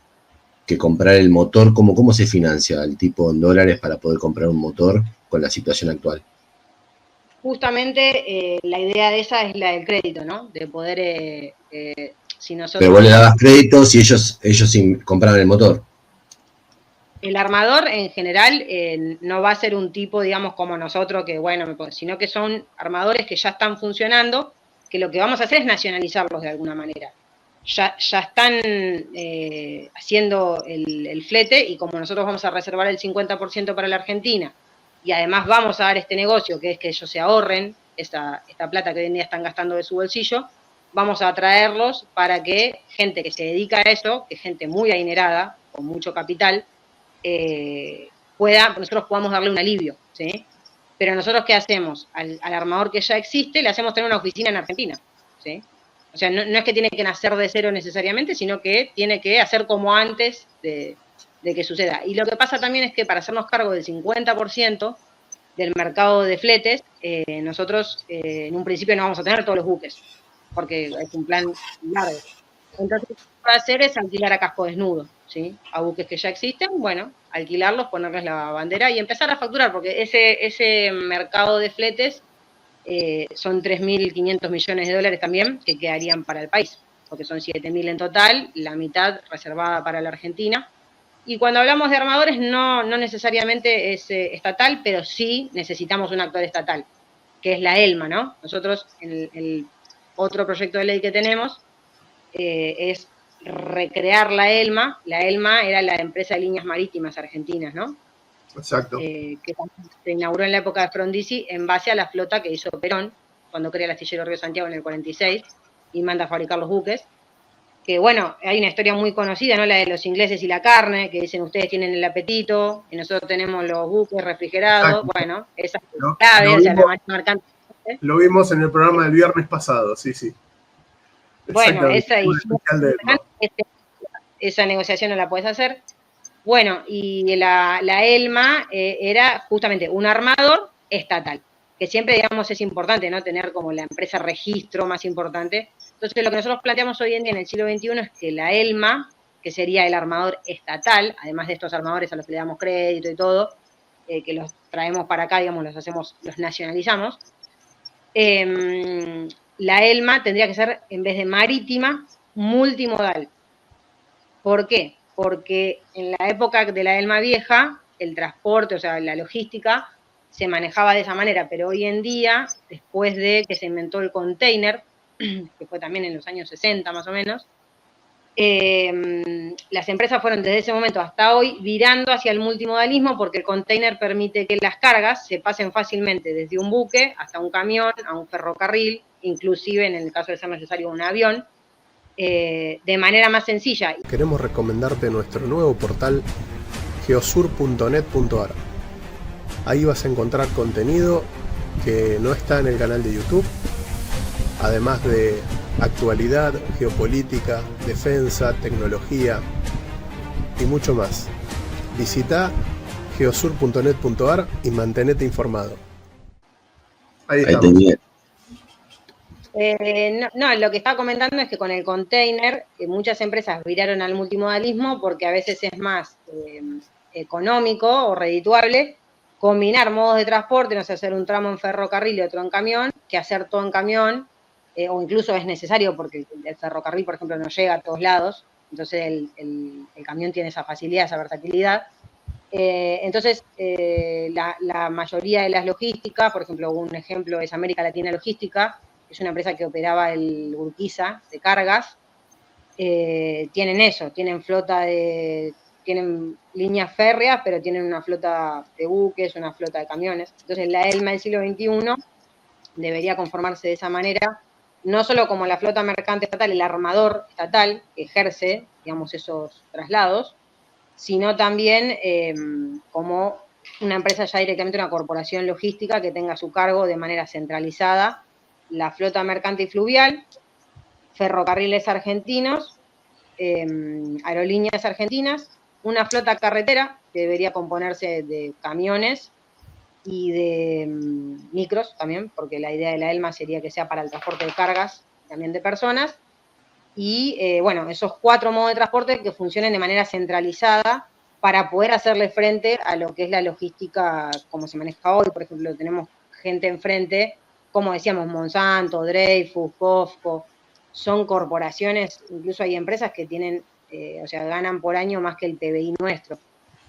comprar el motor, ¿cómo se financia el tipo en dólares para poder comprar un motor con la situación actual? Justamente la idea de esa es la del crédito, ¿no? De poder... si nosotros... Pero vos le dabas crédito si ellos compraban el motor. El armador en general no va a ser un tipo, digamos, como nosotros, que bueno, sino que son armadores que ya están funcionando, que lo que vamos a hacer es nacionalizarlos de alguna manera. Ya están haciendo el flete, y como nosotros vamos a reservar el 50% para la Argentina, y además vamos a dar este negocio, que es que ellos se ahorren esta plata que hoy en día están gastando de su bolsillo, vamos a traerlos para que gente que se dedica a eso, que es gente muy adinerada, con mucho capital, nosotros podamos darle un alivio, ¿sí? Pero nosotros, ¿qué hacemos? Al armador que ya existe, le hacemos tener una oficina en Argentina, ¿sí? O sea, no es que tiene que nacer de cero necesariamente, sino que tiene que hacer como antes de que suceda. Y lo que pasa también es que para hacernos cargo del 50% del mercado de fletes, nosotros en un principio no vamos a tener todos los buques, porque es un plan largo. Entonces, lo que va a hacer es alquilar a casco desnudo, ¿sí? A buques que ya existen, bueno, alquilarlos, ponerles la bandera y empezar a facturar, porque ese mercado de fletes son 3.500 millones de dólares también que quedarían para el país. porque son 7.000 en total, la mitad reservada para la Argentina. Y cuando hablamos de armadores, no necesariamente es estatal, pero sí necesitamos un actor estatal, que es la ELMA, ¿no? Nosotros, el otro proyecto de ley que tenemos es recrear la ELMA. La ELMA era la empresa de líneas marítimas argentinas, ¿no? Exacto. Que se inauguró en la época de Frondizi en base a la flota que hizo Perón, cuando crea el astillero Río Santiago en el 46, y manda a fabricar los buques. Que bueno, hay una historia muy conocida, ¿no? La de los ingleses y la carne, que dicen ustedes tienen el apetito, y nosotros tenemos los buques refrigerados. Exacto. Bueno, esa es Lo clave, o sea, la vimos, marina mercante. lo vimos en el programa del viernes pasado, sí. Bueno, esa, y Exactamente. esa negociación no la puedes hacer. Bueno, y la ELMA era justamente un armador estatal, que siempre, digamos, es importante, ¿no? Tener como la empresa registro más importante. Entonces, lo que nosotros planteamos hoy en día en el siglo XXI es que la ELMA, que sería el armador estatal, además de estos armadores a los que le damos crédito y todo, que los traemos para acá, digamos, los nacionalizamos, la ELMA tendría que ser, en vez de marítima, multimodal. ¿Por qué? Porque en la época de la ELMA vieja, el transporte, o sea, la logística, se manejaba de esa manera, pero hoy en día, después de que se inventó el container, que fue también en los años 60 más o menos, las empresas fueron desde ese momento hasta hoy virando hacia el multimodalismo, porque el container permite que las cargas se pasen fácilmente desde un buque hasta un camión, a un ferrocarril, inclusive en el caso de ser necesario un avión, de manera más sencilla. Queremos recomendarte nuestro nuevo portal geosur.net.ar. Ahí vas a encontrar contenido que no está en el canal de YouTube, además de actualidad, geopolítica, defensa, tecnología y mucho más. Visita geosur.net.ar y mantenete informado. Ahí estamos. No, lo que estaba comentando es que con el container muchas empresas viraron al multimodalismo porque a veces es más económico o redituable combinar modos de transporte, no sé, hacer un tramo en ferrocarril y otro en camión, que hacer todo en camión, o incluso es necesario porque el ferrocarril, por ejemplo, no llega a todos lados, entonces el camión tiene esa facilidad, esa versatilidad. Entonces, la mayoría de las logísticas, por ejemplo, un ejemplo es América Latina Logística, que es una empresa que operaba el Urquiza de cargas, tienen eso, tienen tienen líneas férreas, pero tienen una flota de buques, una flota de camiones. Entonces, la ELMA del siglo XXI debería conformarse de esa manera, no solo como la flota mercante estatal, el armador estatal que ejerce, digamos, esos traslados, sino también como una empresa ya directamente, una corporación logística que tenga a su cargo de manera centralizada la flota mercante y fluvial, ferrocarriles argentinos, aerolíneas argentinas, una flota carretera que debería componerse de camiones y de micros también, porque la idea de la ELMA sería que sea para el transporte de cargas, también de personas, y bueno, esos 4 modos de transporte que funcionen de manera centralizada para poder hacerle frente a lo que es la logística como se maneja hoy. Por ejemplo, tenemos gente enfrente, como decíamos, Monsanto, Dreyfus, COFCO, son corporaciones, incluso hay empresas que tienen, o sea, ganan por año más que el PBI nuestro.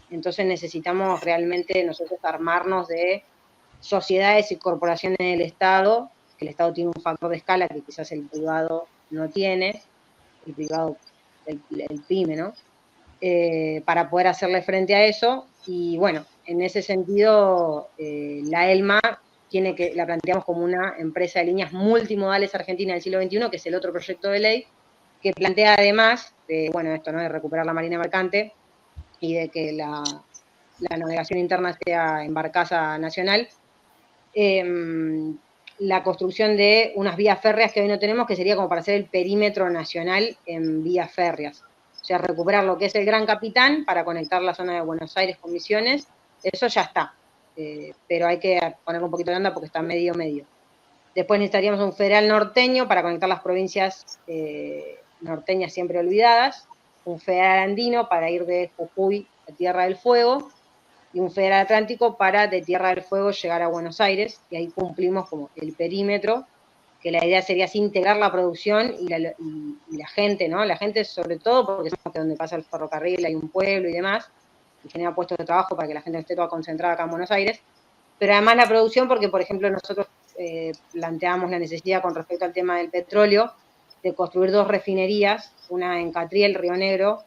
Entonces necesitamos realmente nosotros armarnos de sociedades y corporaciones del Estado, que el Estado tiene un factor de escala que quizás el privado no tiene, el privado, el PYME, ¿no? Para poder hacerle frente a eso. Y bueno, en ese sentido, la ELMA la planteamos como una empresa de líneas multimodales argentina del siglo XXI, que es el otro proyecto de ley, que plantea además de, bueno, esto, ¿no?, de recuperar la marina mercante y de que la navegación interna sea en barcaza nacional, la construcción de unas vías férreas que hoy no tenemos, que sería como para hacer el perímetro nacional en vías férreas. O sea, recuperar lo que es el Gran Capitán para conectar la zona de Buenos Aires con Misiones, eso ya está. Pero hay que ponerle un poquito de onda porque está medio. Después necesitaríamos un federal norteño para conectar las provincias norteñas siempre olvidadas, un federal andino para ir de Jujuy a Tierra del Fuego, y un federal atlántico para de Tierra del Fuego llegar a Buenos Aires, y ahí cumplimos como el perímetro que la idea sería así integrar la producción y la gente, ¿no? La gente sobre todo porque sabemos que donde pasa el ferrocarril hay un pueblo y demás, y genera puestos de trabajo para que la gente esté toda concentrada acá en Buenos Aires, pero además la producción porque, por ejemplo, nosotros planteamos la necesidad con respecto al tema del petróleo de construir 2 refinerías, una en Catriel, Río Negro,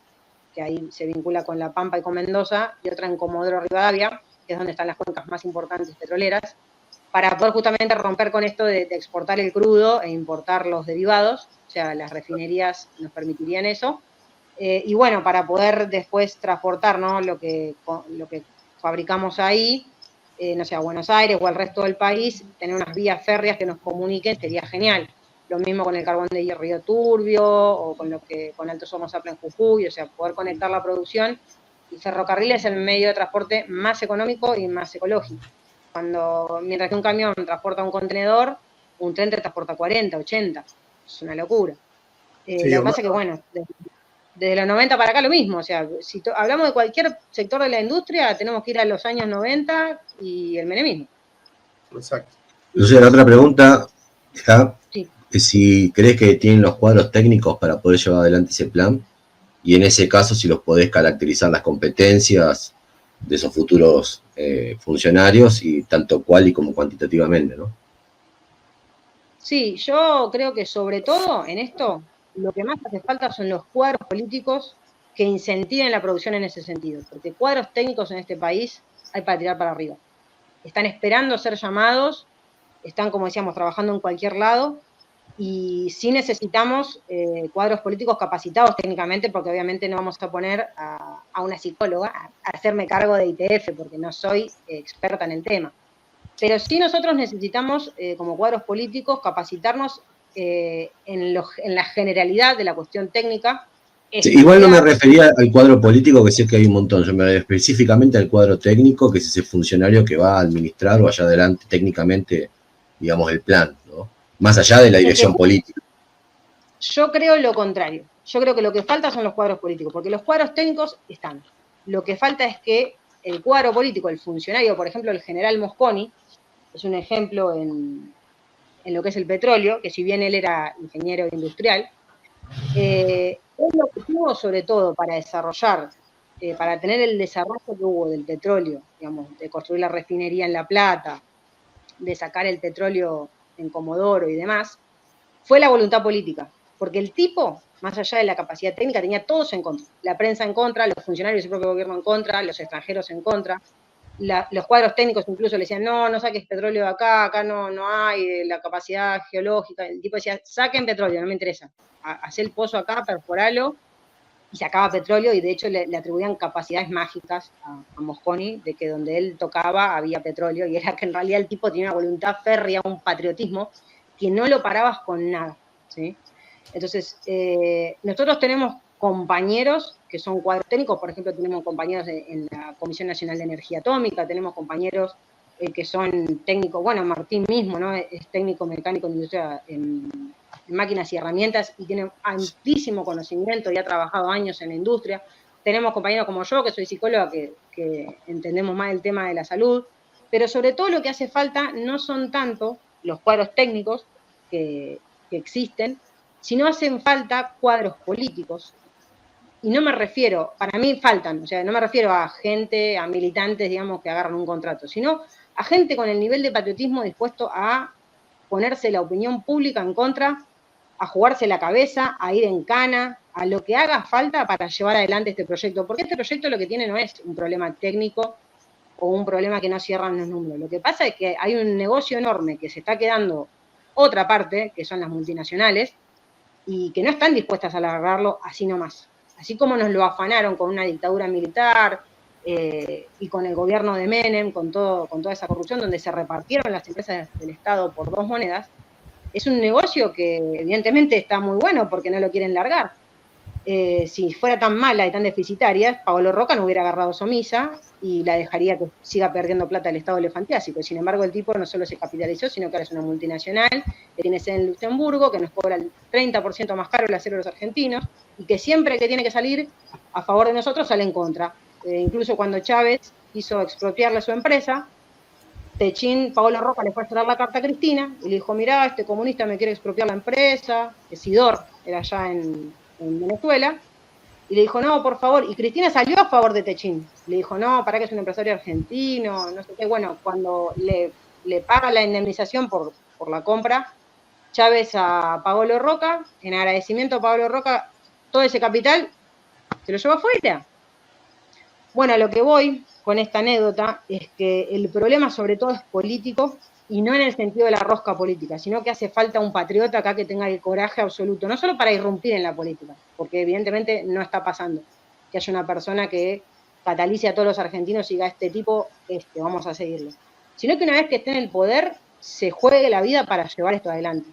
que ahí se vincula con La Pampa y con Mendoza, y otra en Comodoro Rivadavia, que es donde están las cuencas más importantes petroleras, para poder justamente romper con esto de exportar el crudo e importar los derivados, o sea, las refinerías nos permitirían eso, y bueno, para poder después transportar, ¿no? lo que fabricamos ahí, no sé, a Buenos Aires o al resto del país, tener unas vías férreas que nos comuniquen sería genial. Lo mismo con el carbón de Río Turbio, o con Alto Somoza en Jujuy, o sea, poder conectar la producción, y ferrocarril es el medio de transporte más económico y más ecológico. Mientras que un camión transporta un contenedor, un tren te transporta 40, 80. Es una locura. Sí, lo que pasa es que, bueno, desde los 90 para acá lo mismo. O sea, si hablamos de cualquier sector de la industria, tenemos que ir a los años 90 y el menemismo. Exacto. Entonces, la otra pregunta Sí. es si crees que tienen los cuadros técnicos para poder llevar adelante ese plan, y en ese caso si los podés caracterizar las competencias de esos futuros funcionarios, y tanto cual y como cuantitativamente, ¿no? Sí, yo creo que sobre todo en esto, lo que más hace falta son los cuadros políticos que incentiven la producción en ese sentido, porque cuadros técnicos en este país hay para tirar para arriba. Están esperando ser llamados, están, como decíamos, trabajando en cualquier lado, y sí necesitamos cuadros políticos capacitados técnicamente, porque obviamente no vamos a poner a una psicóloga a hacerme cargo de ITF, porque no soy experta en el tema. Pero sí nosotros necesitamos, como cuadros políticos, capacitarnos en la generalidad de la cuestión técnica. Sí, igual no me refería al cuadro político, que sé que hay un montón, yo me refería específicamente al cuadro técnico, que es ese funcionario que va a administrar o allá adelante técnicamente, digamos, el plan, ¿no? Más allá de la dirección política. Yo creo lo contrario. Yo creo que lo que falta son los cuadros políticos, porque los cuadros técnicos están. Lo que falta es que el cuadro político, el funcionario, por ejemplo, el general Mosconi, es un ejemplo en lo que es el petróleo, que si bien él era ingeniero industrial, él lo que tuvo sobre todo para desarrollar, para tener el desarrollo que hubo del petróleo, digamos, de construir la refinería en La Plata, de sacar el petróleo en Comodoro y demás, fue la voluntad política. Porque el tipo, más allá de la capacidad técnica, tenía todos en contra. La prensa en contra, los funcionarios del propio gobierno en contra, los extranjeros en contra. Los cuadros técnicos incluso le decían, no saques petróleo de acá no hay la capacidad geológica. El tipo decía, saquen petróleo, no me interesa. Hacé el pozo acá, perforalo, y sacaba petróleo, y de hecho le atribuían capacidades mágicas a Mosconi, de que donde él tocaba había petróleo, y era que en realidad el tipo tenía una voluntad férrea, un patriotismo, que no lo parabas con nada, ¿sí? Entonces, nosotros tenemos compañeros que son cuadros técnicos, por ejemplo, tenemos compañeros en la Comisión Nacional de Energía Atómica, tenemos compañeros que son técnicos, bueno, Martín mismo, ¿no? Es técnico mecánico en industria, en máquinas y herramientas, y tiene amplísimo conocimiento y ha trabajado años en la industria. Tenemos compañeros como yo, que soy psicóloga, que entendemos más el tema de la salud, pero sobre todo lo que hace falta no son tanto los cuadros técnicos que existen, sino hacen falta cuadros políticos. Y no me refiero, para mí faltan, o sea, no me refiero a gente, a militantes, digamos, que agarran un contrato, sino a gente con el nivel de patriotismo dispuesto a ponerse la opinión pública en contra, a jugarse la cabeza, a ir en cana, a lo que haga falta para llevar adelante este proyecto. Porque este proyecto lo que tiene no es un problema técnico o un problema que no cierran los números. Lo que pasa es que hay un negocio enorme que se está quedando otra parte, que son las multinacionales, y que no están dispuestas a alargarlo así nomás. Así como nos lo afanaron con una dictadura militar y con el gobierno de Menem, con toda esa corrupción, donde se repartieron las empresas del Estado por 2 monedas, es un negocio que evidentemente está muy bueno porque no lo quieren largar. Si fuera tan mala y tan deficitaria, Paolo Roca no hubiera agarrado Somisa y la dejaría que siga perdiendo plata el Estado elefantiásico. Sin embargo, el tipo no solo se capitalizó, sino que ahora es una multinacional, que tiene sede en Luxemburgo, que nos cobra el 30% más caro el acero a los argentinos, y que siempre que tiene que salir a favor de nosotros sale en contra. Incluso cuando Chávez quiso expropiarle su empresa, Techín, Paolo Roca le fue a cerrar la carta a Cristina y le dijo, mirá, este comunista me quiere expropiar la empresa, Sidor era allá en Venezuela, y le dijo, no, por favor, y Cristina salió a favor de Techín, le dijo, no, para que es un empresario argentino, no sé qué, bueno, cuando le paga la indemnización por la compra, Chávez a Paolo Roca, en agradecimiento a Paolo Roca, todo ese capital se lo llevó afuera. Bueno, a lo que voy con esta anécdota es que el problema sobre todo es político y no en el sentido de la rosca política, sino que hace falta un patriota acá que tenga el coraje absoluto, no solo para irrumpir en la política, porque evidentemente no está pasando que haya una persona que catalice a todos los argentinos y diga, este tipo, vamos a seguirlo, sino que una vez que esté en el poder, se juegue la vida para llevar esto adelante,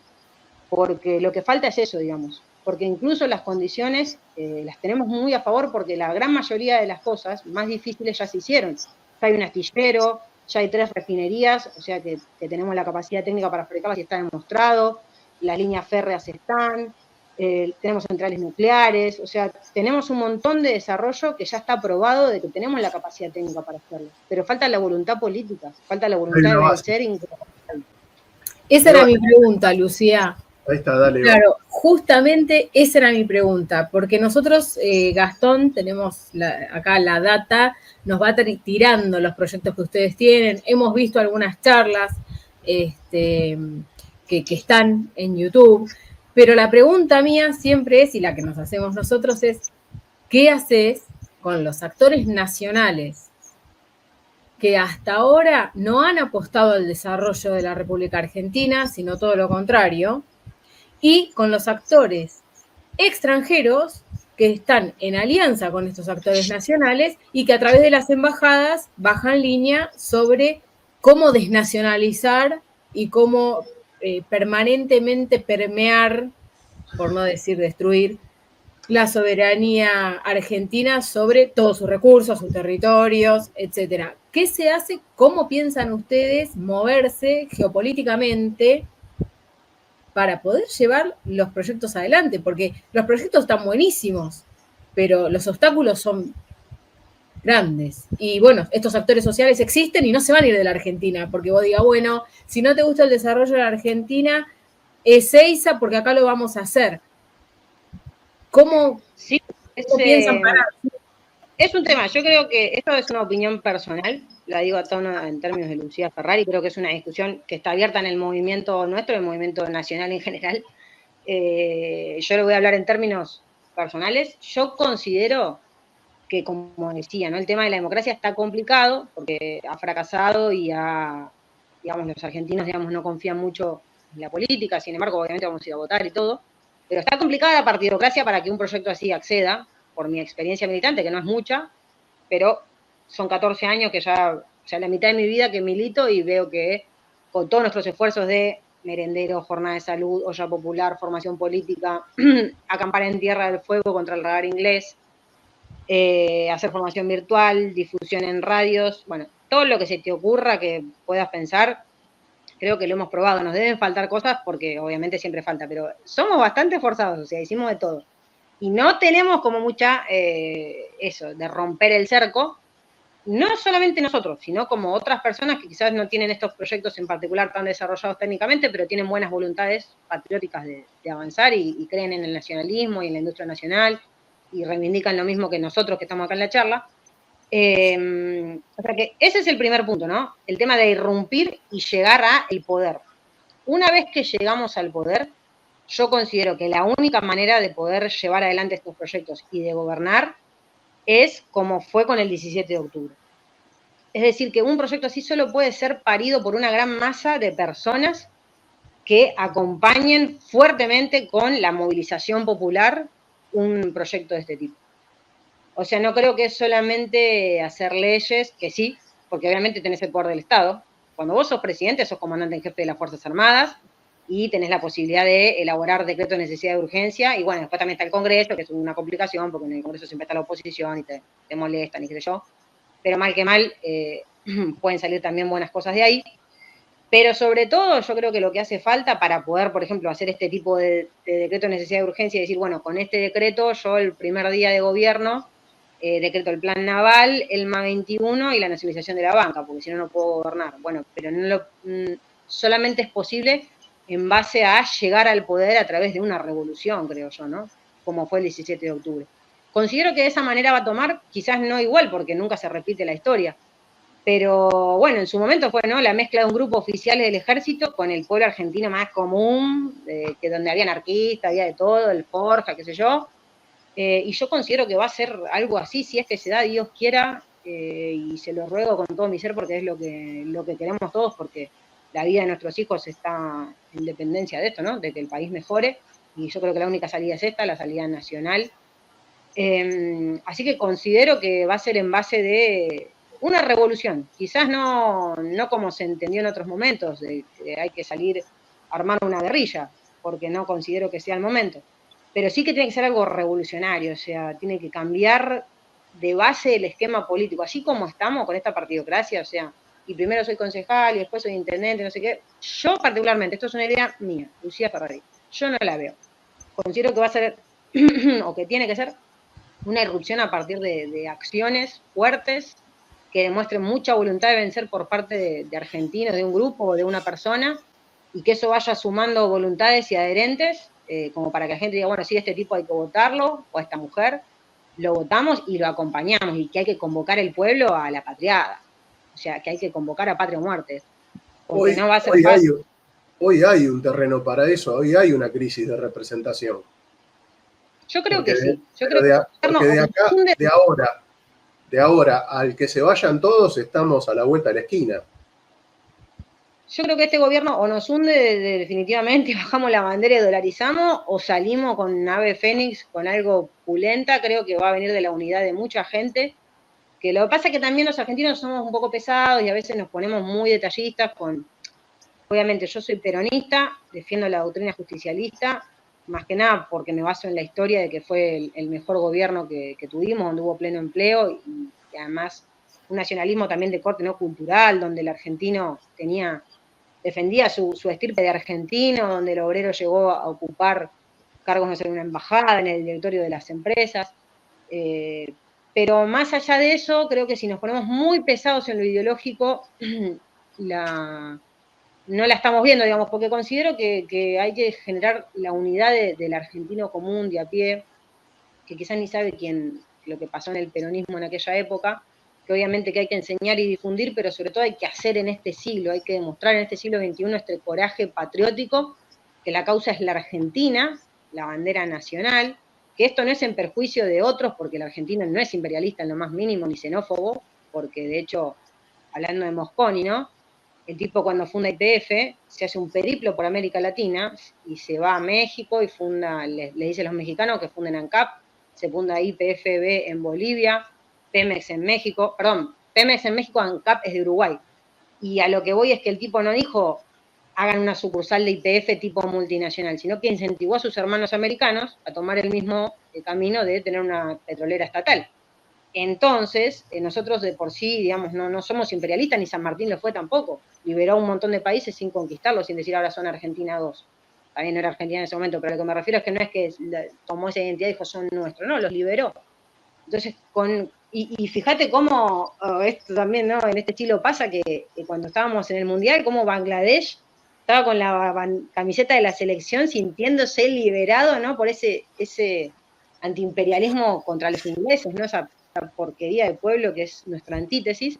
porque lo que falta es eso, digamos, porque incluso las condiciones las tenemos muy a favor porque la gran mayoría de las cosas más difíciles ya se hicieron. Ya hay un astillero, ya hay 3 refinerías, o sea que tenemos la capacidad técnica para fabricarlas y está demostrado, las líneas férreas están, tenemos centrales nucleares, o sea, tenemos un montón de desarrollo que ya está probado de que tenemos la capacidad técnica para hacerlo, pero falta la voluntad política, falta la voluntad de vencer. Esa era mi pregunta, Lucía. Ahí está, dale. Claro, justamente esa era mi pregunta, porque nosotros, Gastón, tenemos acá la data, nos va tirando los proyectos que ustedes tienen, hemos visto algunas charlas que están en YouTube, pero la pregunta mía siempre es, y la que nos hacemos nosotros es, ¿qué haces con los actores nacionales que hasta ahora no han apostado al desarrollo de la República Argentina, sino todo lo contrario, y con los actores extranjeros que están en alianza con estos actores nacionales y que a través de las embajadas bajan línea sobre cómo desnacionalizar y cómo permanentemente permear, por no decir destruir, la soberanía argentina sobre todos sus recursos, sus territorios, etcétera. ¿Qué se hace? ¿Cómo piensan ustedes moverse geopolíticamente para poder llevar los proyectos adelante? Porque los proyectos están buenísimos, pero los obstáculos son grandes. Y bueno, estos actores sociales existen y no se van a ir de la Argentina, porque vos digas, bueno, si no te gusta el desarrollo de la Argentina, es Ezeiza porque acá lo vamos a hacer. ¿Cómo piensan parar? Es un tema, yo creo que esto es una opinión personal, la digo a tono en términos de Lucía Ferrari, creo que es una discusión que está abierta en el movimiento nuestro, el movimiento nacional en general. Yo le voy a hablar en términos personales. Yo considero que, como decía, ¿no? El tema de la democracia está complicado porque ha fracasado y los argentinos, no confían mucho en la política, sin embargo, obviamente vamos a ir a votar y todo, pero está complicada la partidocracia para que un proyecto así acceda, por mi experiencia militante, que no es mucha, pero son 14 años que ya la mitad de mi vida que milito y veo que con todos nuestros esfuerzos de merendero, jornada de salud, olla popular, formación política, acampar en Tierra del Fuego contra el radar inglés, hacer formación virtual, difusión en radios, bueno, todo lo que se te ocurra que puedas pensar, creo que lo hemos probado. Nos deben faltar cosas porque obviamente siempre falta, pero somos bastante esforzados, o sea, hicimos de todo. Y no tenemos como mucha, eso, de romper el cerco, no solamente nosotros, sino como otras personas que quizás no tienen estos proyectos en particular tan desarrollados técnicamente, pero tienen buenas voluntades patrióticas de avanzar y creen en el nacionalismo y en la industria nacional y reivindican lo mismo que nosotros que estamos acá en la charla. O sea que ese es el primer punto, ¿no? El tema de irrumpir y llegar al poder. Una vez que llegamos al poder, yo considero que la única manera de poder llevar adelante estos proyectos y de gobernar es como fue con el 17 de octubre. Es decir, que un proyecto así solo puede ser parido por una gran masa de personas que acompañen fuertemente con la movilización popular un proyecto de este tipo. O sea, no creo que es solamente hacer leyes, que sí, porque obviamente tenés el poder del Estado. Cuando vos sos presidente, sos comandante en jefe de las Fuerzas Armadas y tenés la posibilidad de elaborar decretos de necesidad de urgencia. Y bueno, después también está el Congreso, que es una complicación, porque en el Congreso siempre está la oposición y te molestan y qué sé yo. Pero mal que mal, pueden salir también buenas cosas de ahí. Pero sobre todo yo creo que lo que hace falta para poder, por ejemplo, hacer este tipo de decreto de necesidad de urgencia y decir, bueno, con este decreto yo el primer día de gobierno decreto el plan naval, el MA 21 y la nacionalización de la banca, porque si no, no puedo gobernar. Bueno, pero solamente es posible en base a llegar al poder a través de una revolución, creo yo, ¿no? Como fue el 17 de octubre. Considero que de esa manera va a tomar, quizás no igual, porque nunca se repite la historia, pero bueno, en su momento fue, ¿no?, la mezcla de un grupo oficial del ejército con el pueblo argentino más común, que donde había anarquistas, había de todo, el Forja, qué sé yo, y yo considero que va a ser algo así, si es que se da, Dios quiera, y se lo ruego con todo mi ser porque es lo que queremos todos, porque la vida de nuestros hijos está en dependencia de esto, ¿no?, de que el país mejore, y yo creo que la única salida es esta, la salida nacional. Así que considero que va a ser en base de una revolución, quizás no como se entendió en otros momentos, de que hay que salir a armar una guerrilla, porque no considero que sea el momento, pero sí que tiene que ser algo revolucionario, o sea, tiene que cambiar de base el esquema político, así como estamos con esta partidocracia, o sea, y primero soy concejal y después soy intendente, no sé qué. Yo particularmente, esto es una idea mía, Lucía Ferrari, yo no la veo. Considero que va a ser, o que tiene que ser, una irrupción a partir de acciones fuertes que demuestren mucha voluntad de vencer por parte de argentinos, de un grupo o de una persona, y que eso vaya sumando voluntades y adherentes, como para que la gente diga, bueno, sí, este tipo hay que votarlo, o a esta mujer, lo votamos y lo acompañamos, y que hay que convocar el pueblo a la patriada, o sea, que hay que convocar a patria o muerte, porque no va a ser fácil. Hoy hay un terreno para eso, hoy hay una crisis de representación. Yo creo Porque que sí. Yo creo que porque de ahora al que se vayan todos, estamos a la vuelta de la esquina. Yo creo que este gobierno o nos hunde definitivamente, bajamos la bandera y dolarizamos, o salimos con ave fénix, con algo pulenta. Creo que va a venir de la unidad de mucha gente, que lo que pasa es que también los argentinos somos un poco pesados y a veces nos ponemos muy detallistas con, obviamente yo soy peronista, defiendo la doctrina justicialista, más que nada porque me baso en la historia de que fue el mejor gobierno que tuvimos, donde hubo pleno empleo y además un nacionalismo también de corte no cultural, donde el argentino defendía su estirpe de argentino, donde el obrero llegó a ocupar cargos, no sé, en una embajada, en el directorio de las empresas. Pero más allá de eso, creo que si nos ponemos muy pesados en lo ideológico, no la estamos viendo, digamos, porque considero que hay que generar la unidad del argentino común, de a pie, que quizás ni sabe lo que pasó en el peronismo en aquella época, que obviamente que hay que enseñar y difundir, pero sobre todo hay que hacer en este siglo, hay que demostrar en este siglo XXI este coraje patriótico, que la causa es la Argentina, la bandera nacional, que esto no es en perjuicio de otros, porque el argentino no es imperialista en lo más mínimo, ni xenófobo, porque de hecho, hablando de Mosconi, ¿no?, el tipo cuando funda YPF se hace un periplo por América Latina y se va a México y le dice a los mexicanos que funden ANCAP, se funda YPFB en Bolivia, Pemex en México, perdón, Pemex en México, ANCAP es de Uruguay. Y a lo que voy es que el tipo no dijo hagan una sucursal de YPF tipo multinacional, sino que incentivó a sus hermanos americanos a tomar el mismo camino de tener una petrolera estatal. Entonces, nosotros de por sí, digamos, no somos imperialistas, ni San Martín lo fue tampoco. Liberó un montón de países sin conquistarlos, sin decir ahora son Argentina 2. También no era Argentina en ese momento, pero a lo que me refiero es que no es que tomó esa identidad y dijo son nuestros, no, los liberó. Entonces, y fíjate cómo esto también, ¿no?, en este estilo pasa que cuando estábamos en el Mundial, cómo Bangladesh estaba con la camiseta de la selección sintiéndose liberado, ¿no?, por ese antiimperialismo contra los ingleses, ¿no?, esa porquería de pueblo que es nuestra antítesis.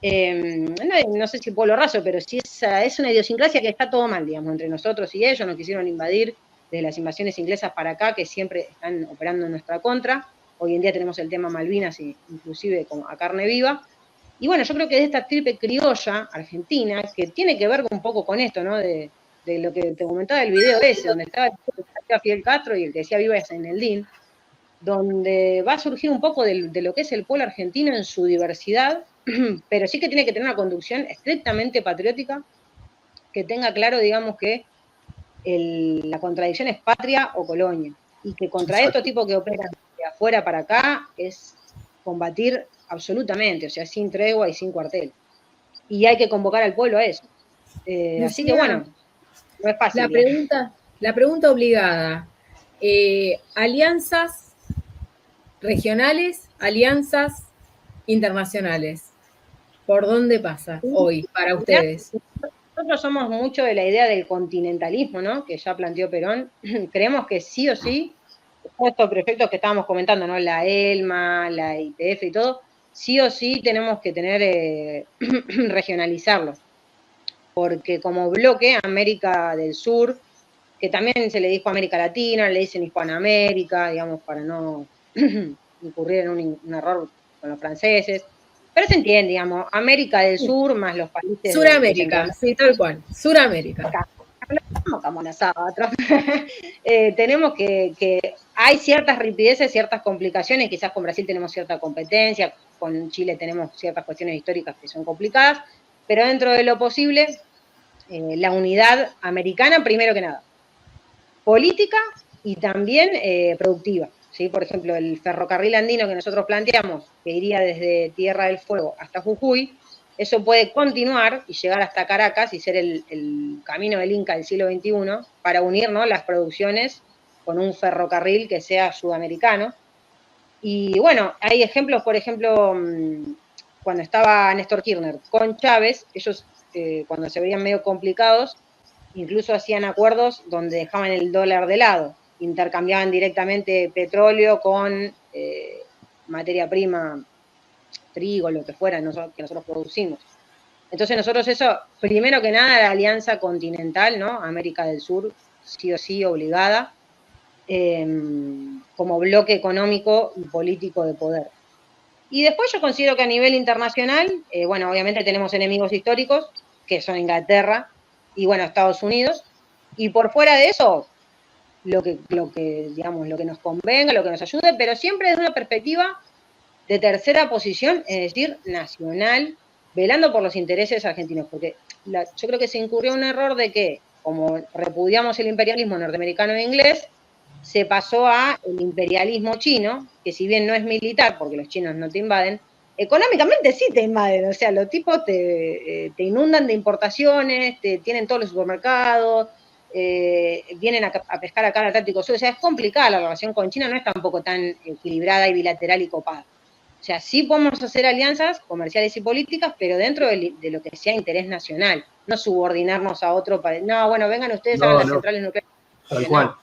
No sé si pueblo raso, pero sí es una idiosincrasia que está todo mal, digamos, entre nosotros y ellos. Nos quisieron invadir desde las invasiones inglesas para acá, que siempre están operando en nuestra contra. Hoy en día tenemos el tema Malvinas, inclusive a carne viva. Y bueno, yo creo que de esta estirpe criolla argentina, que tiene que ver un poco con esto, ¿no?, de lo que te comentaba el video ese, donde estaba Fidel Castro y el que decía viva en el DIN, donde va a surgir un poco de lo que es el pueblo argentino en su diversidad, pero sí que tiene que tener una conducción estrictamente patriótica, que tenga claro, digamos, que la contradicción es patria o colonia, y que contra estos tipos que operan de afuera para acá es combatir absolutamente, o sea, sin tregua y sin cuartel. Y hay que convocar al pueblo a eso. Así que bueno, no es fácil. La pregunta obligada. Alianzas regionales, alianzas internacionales. ¿Por dónde pasa hoy para ustedes? Nosotros somos mucho de la idea del continentalismo, ¿no? Que ya planteó Perón. Creemos que sí o sí, todos estos proyectos que estábamos comentando, ¿no? La ELMA, la ITF y todo, sí o sí tenemos que tener, regionalizarlos. Porque como bloque, América del Sur, que también se le dijo América Latina, le dicen Hispanoamérica, digamos, para no incurrir en un error con los franceses. Pero se entiende, digamos, América del Sur más los países de Suramérica, Centroamérica. sí, tal cual. Suramérica. Como nosotros. Tenemos que hay ciertas ripideces, ciertas complicaciones, quizás con Brasil tenemos cierta competencia, con Chile tenemos ciertas cuestiones históricas que son complicadas, pero dentro de lo posible, la unidad americana primero que nada, política y también productiva. ¿Sí? Por ejemplo, el ferrocarril andino que nosotros planteamos, que iría desde Tierra del Fuego hasta Jujuy, eso puede continuar y llegar hasta Caracas y ser el camino del Inca del siglo XXI para unir, ¿no?, las producciones con un ferrocarril que sea sudamericano. Y bueno, hay ejemplos, por ejemplo, cuando estaba Néstor Kirchner con Chávez, ellos cuando se veían medio complicados, incluso hacían acuerdos donde dejaban el dólar de lado, intercambiaban directamente petróleo con materia prima, trigo, lo que fuera, que nosotros producimos. Entonces nosotros eso, primero que nada, la alianza continental, ¿no? América del Sur, sí o sí, obligada, como bloque económico y político de poder. Y después yo considero que a nivel internacional, bueno, obviamente tenemos enemigos históricos, que son Inglaterra y, bueno, Estados Unidos, y por fuera de eso, digamos, lo que nos convenga, lo que nos ayude, pero siempre desde una perspectiva de tercera posición, es decir, nacional, velando por los intereses argentinos, porque yo creo que se incurrió un error de que, como repudiamos el imperialismo norteamericano e inglés, se pasó a el imperialismo chino, que si bien no es militar, porque los chinos no te invaden, económicamente sí te invaden, o sea, los tipos te inundan de importaciones, tienen todos los supermercados, vienen a pescar acá al Atlántico Sur, o sea, es complicada la relación con China, no es tampoco tan equilibrada y bilateral y copada. O sea, sí podemos hacer alianzas comerciales y políticas, pero dentro de lo que sea interés nacional, no subordinarnos a otro país. No, bueno, vengan ustedes, hagan las centrales nucleares. Tal cual.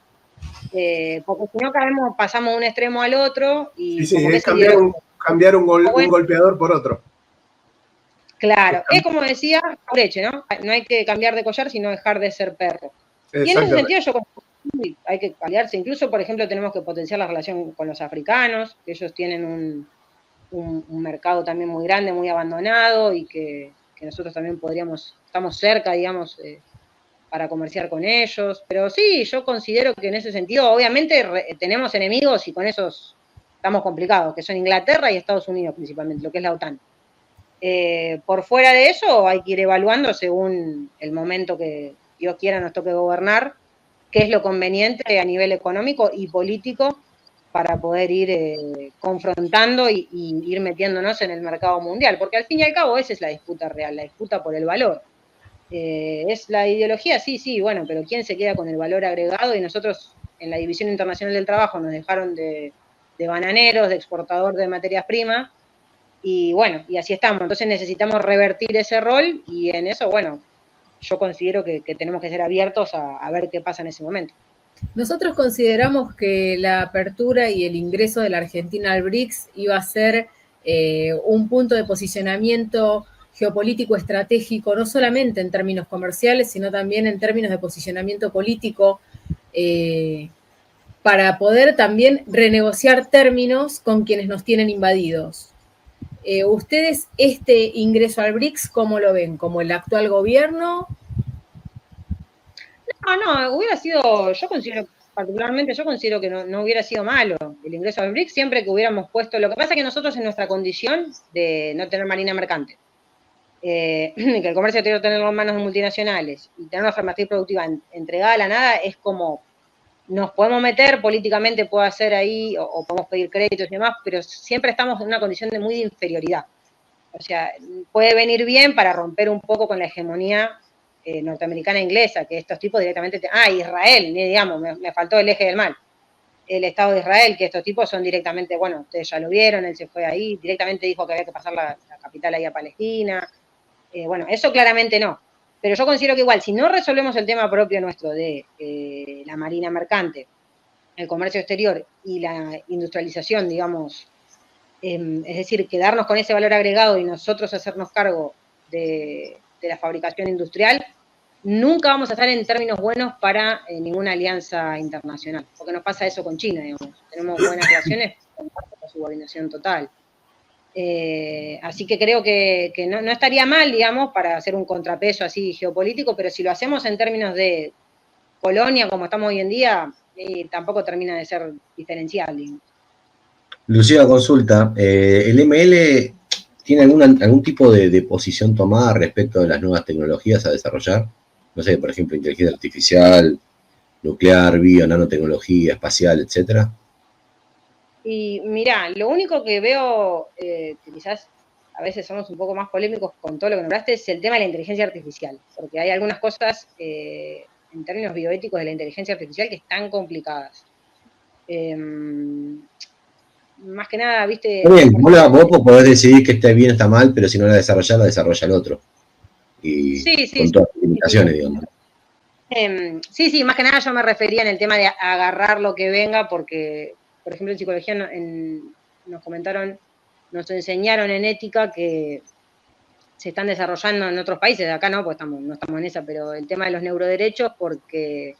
Porque si no pasamos de un extremo al otro y sí, como que es cambiar un golpeador por otro. Claro, es como decía Breche, ¿no? No hay que cambiar de collar, sino dejar de ser perro. Y en ese sentido yo hay que aliarse. Incluso, por ejemplo, tenemos que potenciar la relación con los africanos, que ellos tienen un mercado también muy grande, muy abandonado, y que nosotros también estamos cerca, digamos, para comerciar con ellos. Pero sí, yo considero que en ese sentido, obviamente, tenemos enemigos y con esos estamos complicados, que son Inglaterra y Estados Unidos principalmente, lo que es la OTAN. Por fuera de eso hay que ir evaluando según el momento que Dios quiera nos toque gobernar, qué es lo conveniente a nivel económico y político para poder ir confrontando y ir metiéndonos en el mercado mundial, porque al fin y al cabo esa es la disputa real, la disputa por el valor. Es la ideología, sí, bueno, pero ¿quién se queda con el valor agregado? Y nosotros en la División Internacional del Trabajo nos dejaron de bananeros, de exportador de materias primas, y bueno, y así estamos. Entonces necesitamos revertir ese rol y en eso, bueno, yo considero que tenemos que ser abiertos a ver qué pasa en ese momento. Nosotros consideramos que la apertura y el ingreso de la Argentina al BRICS iba a ser un punto de posicionamiento geopolítico estratégico, no solamente en términos comerciales, sino también en términos de posicionamiento político, para poder también renegociar términos con quienes nos tienen invadidos. ¿Ustedes este ingreso al BRICS cómo lo ven? ¿Como el actual gobierno? No, hubiera sido, yo considero que no hubiera sido malo el ingreso al BRICS siempre que hubiéramos puesto, lo que pasa es que nosotros en nuestra condición de no tener marina mercante, que el comercio exterior tenerlo en manos de multinacionales y tener una farmacia productiva entregada a la nada, es como, nos podemos meter, políticamente puede hacer ahí, o podemos pedir créditos y demás, pero siempre estamos en una condición de muy inferioridad. O sea, puede venir bien para romper un poco con la hegemonía norteamericana e inglesa, que estos tipos directamente, Israel, ni digamos, me faltó el eje del mal. el Estado de Israel, que estos tipos son directamente, bueno, ustedes ya lo vieron, él se fue ahí, directamente dijo que había que pasar la capital ahí a Palestina. Bueno, eso claramente no. Pero yo considero que igual, si no resolvemos el tema propio nuestro de la marina mercante, el comercio exterior y la industrialización, digamos, es decir, quedarnos con ese valor agregado y nosotros hacernos cargo de la fabricación industrial, nunca vamos a estar en términos buenos para ninguna alianza internacional, porque nos pasa eso con China, digamos. Tenemos buenas relaciones con la subordinación total. Así que creo que no estaría mal, digamos, para hacer un contrapeso así geopolítico, pero si lo hacemos en términos de colonia, como estamos hoy en día, tampoco termina de ser diferencial, digamos. Lucía, consulta, ¿el ML tiene algún tipo de posición tomada respecto de las nuevas tecnologías a desarrollar? No sé, por ejemplo, inteligencia artificial, nuclear, bio, nanotecnología, espacial, etcétera. Y mirá, lo único que veo, que quizás a veces somos un poco más polémicos con todo lo que nombraste, es el tema de la inteligencia artificial, porque hay algunas cosas en términos bioéticos de la inteligencia artificial que están complicadas. Más que nada, viste... Está bien, vos podés decidir que esté bien o está mal, pero si no la desarrolla el otro. Y con todas las limitaciones, digamos. Sí, más que nada yo me refería en el tema de agarrar lo que venga, porque, por ejemplo, en psicología nos comentaron, nos enseñaron en ética que se están desarrollando en otros países, acá no, pues no estamos en esa, pero el tema de los neuroderechos, porque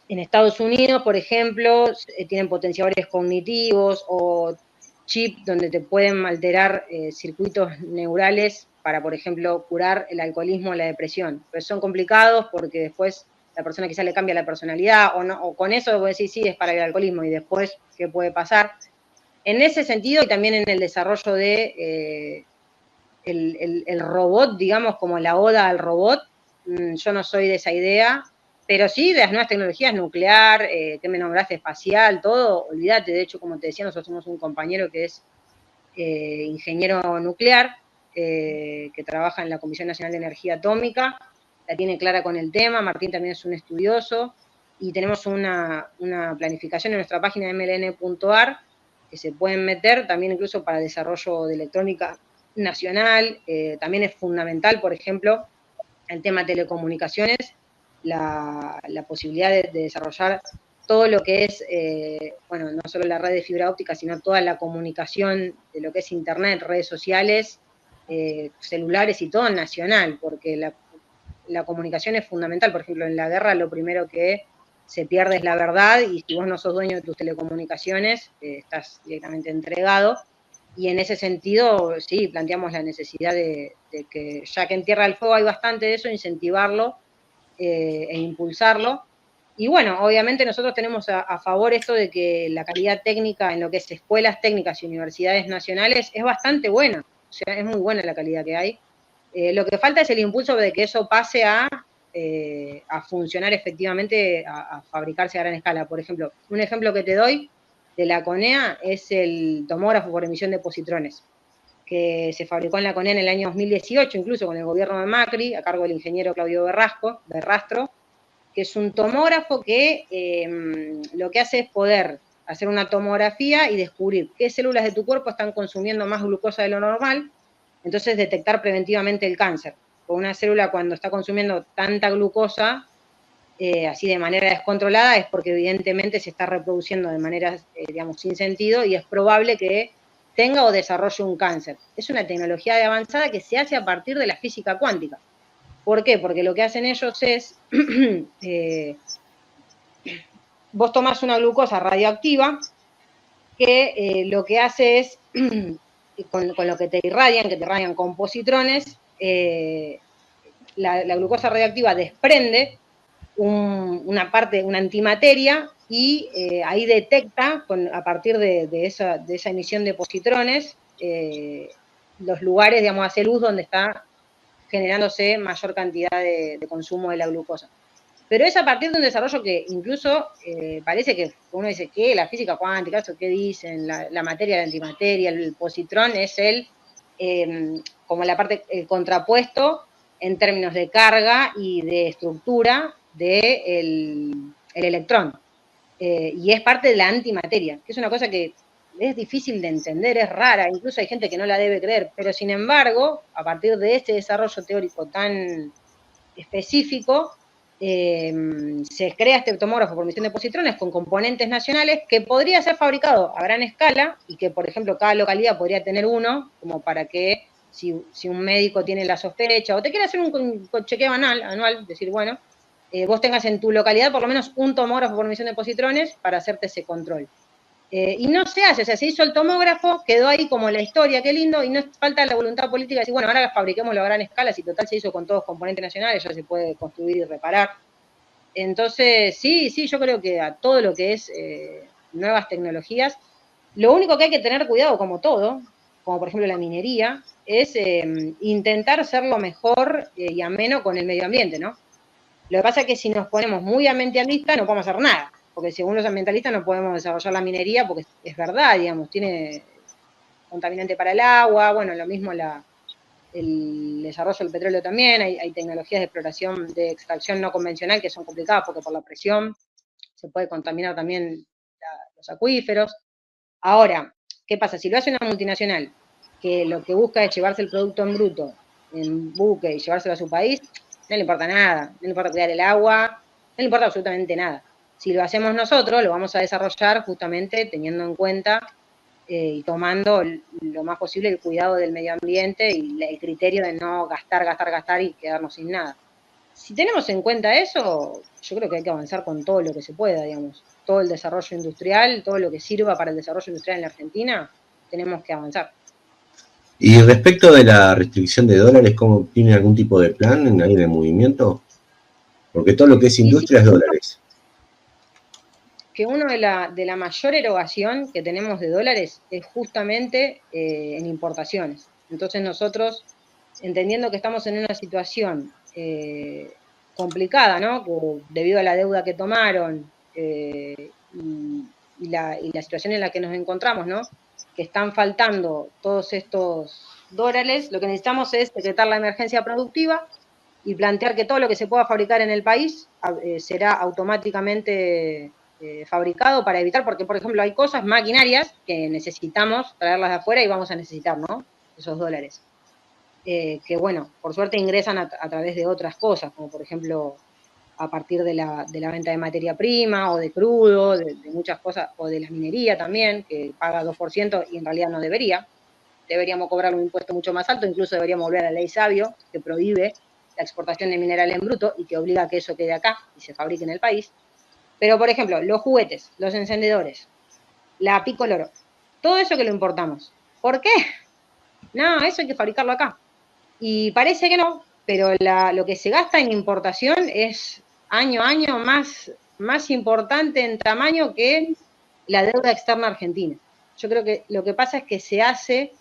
en Estados Unidos, por ejemplo, tienen potenciadores cognitivos o chip donde te pueden alterar circuitos neurales para, por ejemplo, curar el alcoholismo o la depresión. Pero son complicados porque después la persona quizás le cambia la personalidad o no, o con eso vos decís, sí, es para el alcoholismo, y después, ¿qué puede pasar? En ese sentido, y también en el desarrollo de el robot, digamos, como la oda al robot, yo no soy de esa idea, pero sí de las nuevas tecnologías, nuclear, que me nombraste, espacial, todo, olvídate. De hecho, como te decía, nosotros somos un compañero que es ingeniero nuclear, que trabaja en la Comisión Nacional de Energía Atómica, la tiene clara con el tema. Martín también es un estudioso, y tenemos una planificación en nuestra página mln.ar que se pueden meter también incluso para desarrollo de electrónica nacional. También es fundamental, por ejemplo, el tema de telecomunicaciones, la posibilidad de desarrollar todo lo que es, bueno, no solo la red de fibra óptica, sino toda la comunicación de lo que es internet, redes sociales, celulares y todo nacional, porque la comunicación es fundamental. Por ejemplo, en la guerra lo primero que se pierde es la verdad, y si vos no sos dueño de tus telecomunicaciones, estás directamente entregado. Y en ese sentido, sí, planteamos la necesidad de que, ya que en Tierra del Fuego hay bastante de eso, incentivarlo e impulsarlo. Y bueno, obviamente nosotros tenemos a favor esto de que la calidad técnica en lo que es escuelas técnicas y universidades nacionales es bastante buena, o sea, es muy buena la calidad que hay. Lo que falta es el impulso de que eso pase a funcionar efectivamente, a fabricarse a gran escala. Por ejemplo, un ejemplo que te doy de la CONEA es el tomógrafo por emisión de positrones, que se fabricó en la CONEA en el año 2018, incluso con el gobierno de Macri, a cargo del ingeniero Claudio Berrastro, que es un tomógrafo que lo que hace es poder hacer una tomografía y descubrir qué células de tu cuerpo están consumiendo más glucosa de lo normal, entonces detectar preventivamente el cáncer. Con una célula, cuando está consumiendo tanta glucosa, así de manera descontrolada, es porque evidentemente se está reproduciendo de manera, digamos, sin sentido, y es probable que tenga o desarrolle un cáncer. Es una tecnología de avanzada que se hace a partir de la física cuántica. ¿Por qué? Porque lo que hacen ellos es, vos tomás una glucosa radioactiva que lo que hace es, con lo que te irradian con positrones, la glucosa radioactiva desprende una antimateria, y ahí detecta, a partir de esa emisión de positrones, los lugares, digamos, hace luz donde está generándose mayor cantidad de consumo de la glucosa. Pero es a partir de un desarrollo que incluso parece que uno dice, ¿qué? La física cuántica, ¿eso qué dicen? La materia, la antimateria, el positrón es como la parte, el contrapuesto en términos de carga y de estructura del electrón. y es parte de la antimateria, que es una cosa que es difícil de entender, es rara, incluso hay gente que no la debe creer, pero sin embargo, a partir de este desarrollo teórico tan específico, se crea este tomógrafo por emisión de positrones con componentes nacionales que podría ser fabricado a gran escala y que, por ejemplo, cada localidad podría tener uno, como para que si un médico tiene la sospecha o te quiere hacer un chequeo anual, decir, bueno, vos tengas en tu localidad por lo menos un tomógrafo por emisión de positrones para hacerte ese control. Y no se hace, o sea, se hizo el tomógrafo, quedó ahí como la historia, qué lindo, y no falta la voluntad política de decir, bueno, ahora fabriquémoslo a gran escala, si total se hizo con todos componentes nacionales, ya se puede construir y reparar. Entonces, sí, yo creo que a todo lo que es nuevas tecnologías, lo único que hay que tener cuidado, como todo, como por ejemplo la minería, es intentar ser lo mejor y ameno con el medio ambiente, ¿no? Lo que pasa es que si nos ponemos muy ambientalistas no podemos hacer nada, porque según los ambientalistas no podemos desarrollar la minería, porque es verdad, digamos, tiene contaminante para el agua, bueno, lo mismo el desarrollo del petróleo también, hay tecnologías de exploración, de extracción no convencional que son complicadas porque por la presión se puede contaminar también los acuíferos. Ahora, ¿qué pasa? Si lo hace una multinacional que lo que busca es llevarse el producto en bruto, en buque y llevárselo a su país, no le importa nada, no le importa cuidar el agua, no le importa absolutamente nada. Si lo hacemos nosotros, lo vamos a desarrollar justamente teniendo en cuenta y tomando lo más posible el cuidado del medio ambiente y el criterio de no gastar y quedarnos sin nada. Si tenemos en cuenta eso, yo creo que hay que avanzar con todo lo que se pueda, digamos. Todo el desarrollo industrial, todo lo que sirva para el desarrollo industrial en la Argentina, tenemos que avanzar. Y respecto de la restricción de dólares, ¿cómo tiene algún tipo de plan en ahí de movimiento? Porque todo lo que es industria es dólares. Que uno de la mayor erogación que tenemos de dólares es justamente en importaciones. Entonces nosotros, entendiendo que estamos en una situación complicada, ¿no? Debido a la deuda que tomaron y la situación en la que nos encontramos, ¿no? Que están faltando todos estos dólares, lo que necesitamos es decretar la emergencia productiva y plantear que todo lo que se pueda fabricar en el país será automáticamente fabricado para evitar, porque por ejemplo hay cosas, maquinarias, que necesitamos traerlas de afuera y vamos a necesitar, ¿no? Esos dólares. Que bueno, por suerte ingresan a través de otras cosas, como por ejemplo a partir de la venta de materia prima o de crudo, de muchas cosas, o de la minería también, que paga 2% y en realidad no debería. Deberíamos cobrar un impuesto mucho más alto, incluso deberíamos volver a la ley Sabio, que prohíbe la exportación de mineral en bruto y que obliga a que eso quede acá y se fabrique en el país. Pero, por ejemplo, los juguetes, los encendedores, la picoloro, todo eso que lo importamos. ¿Por qué? No, eso hay que fabricarlo acá. Y parece que no, pero lo que se gasta en importación es año a año más importante en tamaño que la deuda externa argentina. Yo creo que lo que pasa es que se hace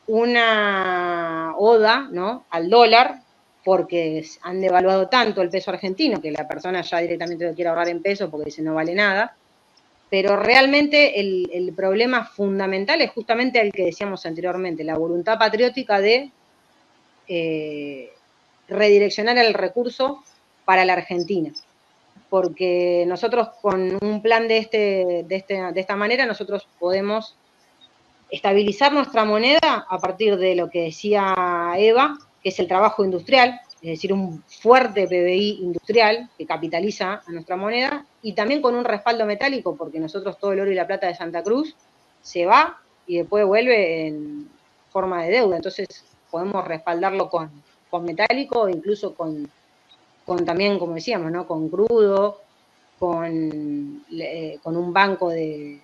una oda, ¿no?, al dólar, porque han devaluado tanto el peso argentino que la persona ya directamente lo quiere ahorrar en pesos porque dice no vale nada, pero realmente el problema fundamental es justamente el que decíamos anteriormente, la voluntad patriótica de redireccionar el recurso para la Argentina. Porque nosotros con un plan de esta manera, nosotros podemos estabilizar nuestra moneda a partir de lo que decía Eva, que es el trabajo industrial, es decir, un fuerte PBI industrial que capitaliza a nuestra moneda, y también con un respaldo metálico, porque nosotros todo el oro y la plata de Santa Cruz se va y después vuelve en forma de deuda, entonces podemos respaldarlo con metálico, incluso con también, como decíamos, ¿no?, con crudo, con un banco de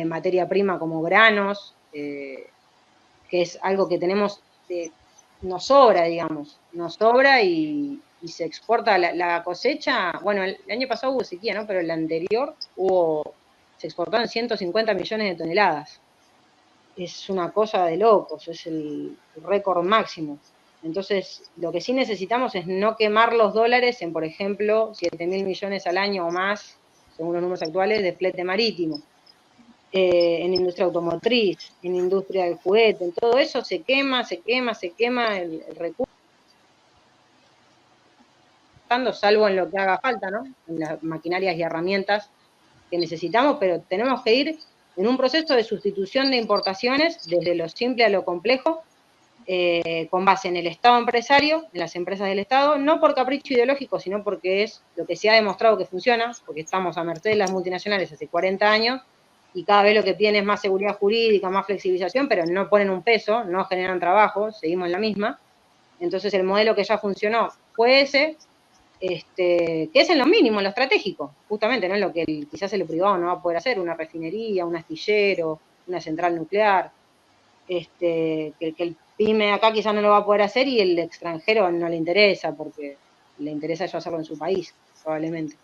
materia prima como granos, que es algo que tenemos, nos sobra, digamos, nos sobra y se exporta la cosecha. Bueno, el año pasado hubo sequía, ¿no? Pero el anterior se exportaron 150 millones de toneladas. Es una cosa de locos, es el récord máximo. Entonces, lo que sí necesitamos es no quemar los dólares en, por ejemplo, 7.000 millones al año o más, según los números actuales, de flete marítimo. En industria automotriz, en industria del juguete, en todo eso se quema el recurso, salvo en lo que haga falta, ¿no? En las maquinarias y herramientas que necesitamos, pero tenemos que ir en un proceso de sustitución de importaciones desde lo simple a lo complejo, con base en el Estado empresario, en las empresas del Estado, no por capricho ideológico, sino porque es lo que se ha demostrado que funciona, porque estamos a merced de las multinacionales hace 40 años, y cada vez lo que piden es más seguridad jurídica, más flexibilización, pero no ponen un peso, no generan trabajo, seguimos en la misma. Entonces el modelo que ya funcionó fue ese, que es en lo mínimo, en lo estratégico, justamente, ¿no? Lo que quizás el privado no va a poder hacer, una refinería, un astillero, una central nuclear, que el pyme acá quizás no lo va a poder hacer y el extranjero no le interesa, porque le interesa yo hacerlo en su país, probablemente.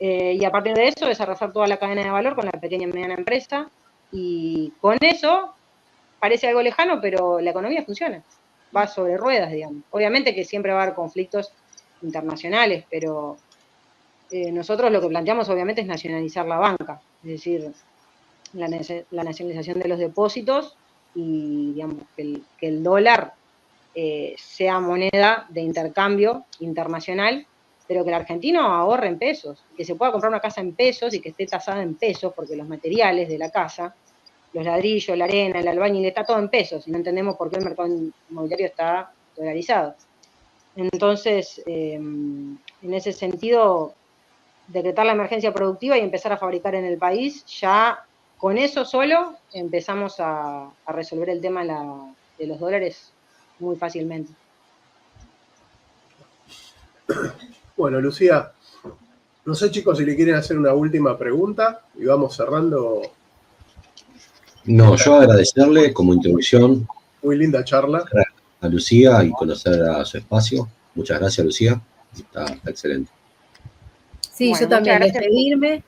Y a partir de eso, desarrollar toda la cadena de valor con la pequeña y mediana empresa, y con eso, parece algo lejano, pero la economía funciona, va sobre ruedas, digamos. Obviamente que siempre va a haber conflictos internacionales, pero nosotros lo que planteamos obviamente es nacionalizar la banca, es decir, la nacionalización de los depósitos y digamos que el dólar sea moneda de intercambio internacional, pero que el argentino ahorre en pesos, que se pueda comprar una casa en pesos y que esté tasada en pesos, porque los materiales de la casa, los ladrillos, la arena, el albañil, está todo en pesos, y no entendemos por qué el mercado inmobiliario está dolarizado. Entonces, en ese sentido, decretar la emergencia productiva y empezar a fabricar en el país, ya con eso solo empezamos a resolver el tema de los dólares muy fácilmente. Bueno, Lucía, no sé, chicos, si le quieren hacer una última pregunta y vamos cerrando. No, yo agradecerle como introducción. Muy linda charla. A Lucía y conocer a su espacio. Muchas gracias, Lucía. Está excelente. Sí, bueno, yo también despedirme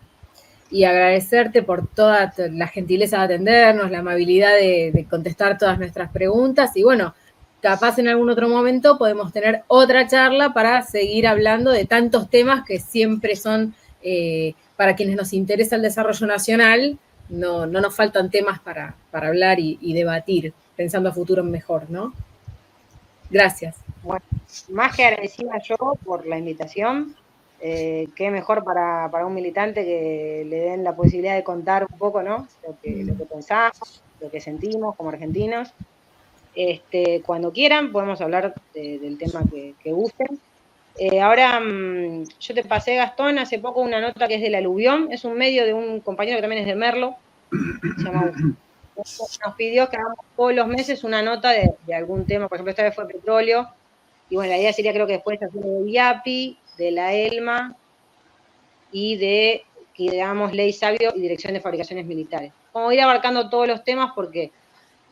y agradecerte por toda la gentileza de atendernos, la amabilidad de contestar todas nuestras preguntas y bueno, capaz en algún otro momento podemos tener otra charla para seguir hablando de tantos temas que siempre son, para quienes nos interesa el desarrollo nacional, no nos faltan temas para hablar y debatir, pensando a futuro mejor, ¿no? Gracias. Bueno, más que agradecida yo por la invitación, qué mejor para un militante que le den la posibilidad de contar un poco, ¿no? Lo que pensamos, lo que sentimos como argentinos. Cuando quieran podemos hablar del tema que gusten. Ahora, yo te pasé, Gastón, hace poco una nota que es del Aluvión, es un medio de un compañero que también es de Merlo, se llama nos pidió que hagamos todos los meses una nota de algún tema, por ejemplo, esta vez fue petróleo, y bueno, la idea sería creo que después hacer de IAPI, de la ELMA, y de, que digamos, Ley Sabio y Dirección de Fabricaciones Militares. Como ir abarcando todos los temas porque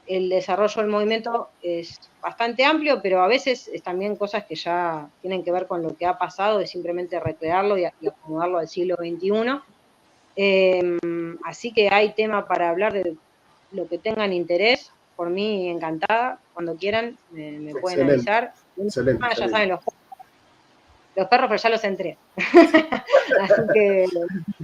el desarrollo del movimiento es bastante amplio, pero a veces es también cosas que ya tienen que ver con lo que ha pasado, de simplemente recrearlo y acomodarlo al siglo XXI. Así que hay tema para hablar de lo que tengan interés, por mí encantada, cuando quieran me pueden avisar. Excelente. Ya saben, los perros, pero ya los entré. Así que...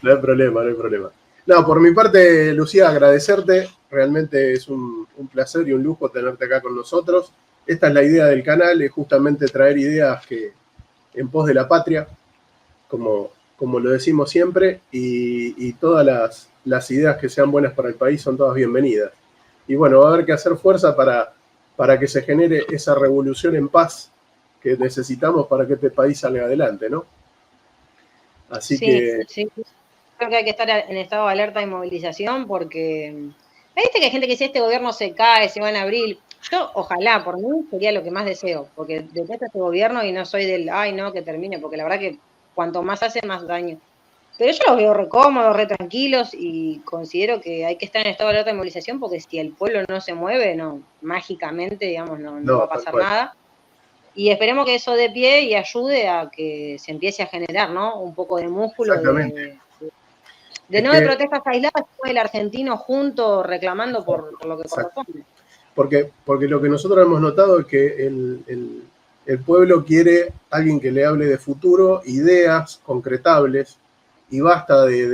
No hay problema, no hay problema. No, por mi parte, Lucía, agradecerte. Realmente es un placer y un lujo tenerte acá con nosotros. Esta es la idea del canal, es justamente traer ideas que en pos de la patria, como lo decimos siempre, y todas las ideas que sean buenas para el país son todas bienvenidas. Y bueno, va a haber que hacer fuerza para que se genere esa revolución en paz que necesitamos para que este país salga adelante, ¿no? Así que... Sí. Creo que hay que estar en estado de alerta y movilización porque... ¿Viste que hay gente que dice este gobierno se cae, se va en abril? Yo, ojalá, por mí, sería lo que más deseo, porque detesto este gobierno y no soy del, ay, no, que termine, porque la verdad que cuanto más hace, más daño. Pero yo los veo re cómodos, re tranquilos y considero que hay que estar en estado de alerta y movilización porque si el pueblo no se mueve, no, mágicamente, digamos, no va a pasar nada. Y esperemos que eso dé pie y ayude a que se empiece a generar, ¿no? Un poco de músculo de protestas aisladas, sino el argentino junto reclamando por lo que corresponde. Porque lo que nosotros hemos notado es que el pueblo quiere alguien que le hable de futuro, ideas concretables, y basta es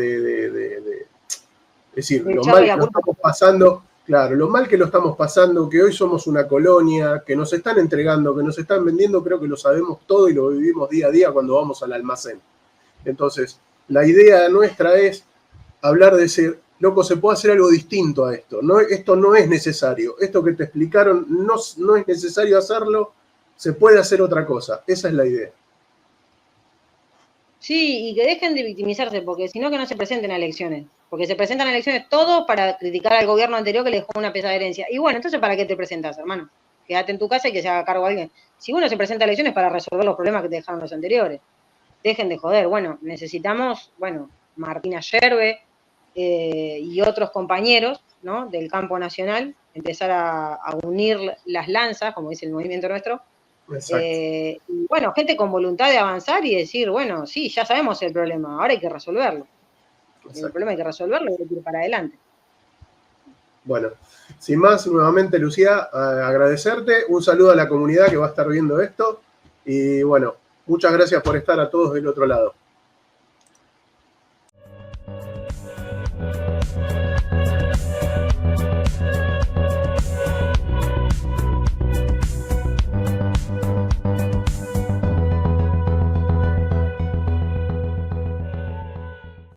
decir, lo mal que lo estamos pasando, claro, lo mal que lo estamos pasando, que hoy somos una colonia, que nos están entregando, que nos están vendiendo, creo que lo sabemos todo y lo vivimos día a día cuando vamos al almacén. Entonces, la idea nuestra es hablar de decir, loco, se puede hacer algo distinto a esto. No, esto no es necesario. Esto que te explicaron no es necesario hacerlo. Se puede hacer otra cosa. Esa es la idea. Sí, y que dejen de victimizarse, porque si no, que no se presenten a elecciones. Porque se presentan a elecciones todos para criticar al gobierno anterior que le dejó una pesada herencia. Y bueno, entonces, ¿para qué te presentas, hermano? Quédate en tu casa y que se haga cargo alguien. Si uno se presenta a elecciones para resolver los problemas que te dejaron los anteriores. Dejen de joder. Bueno, necesitamos, Martina Yerbe y otros compañeros, ¿no?, del campo nacional, empezar a unir las lanzas, como dice el movimiento nuestro. Y bueno, gente con voluntad de avanzar y decir, bueno, sí, ya sabemos el problema, ahora hay que resolverlo. El problema hay que resolverlo y hay que ir para adelante. Bueno, sin más, nuevamente, Lucía, agradecerte. Un saludo a la comunidad que va a estar viendo esto. Y bueno, muchas gracias por estar a todos del otro lado.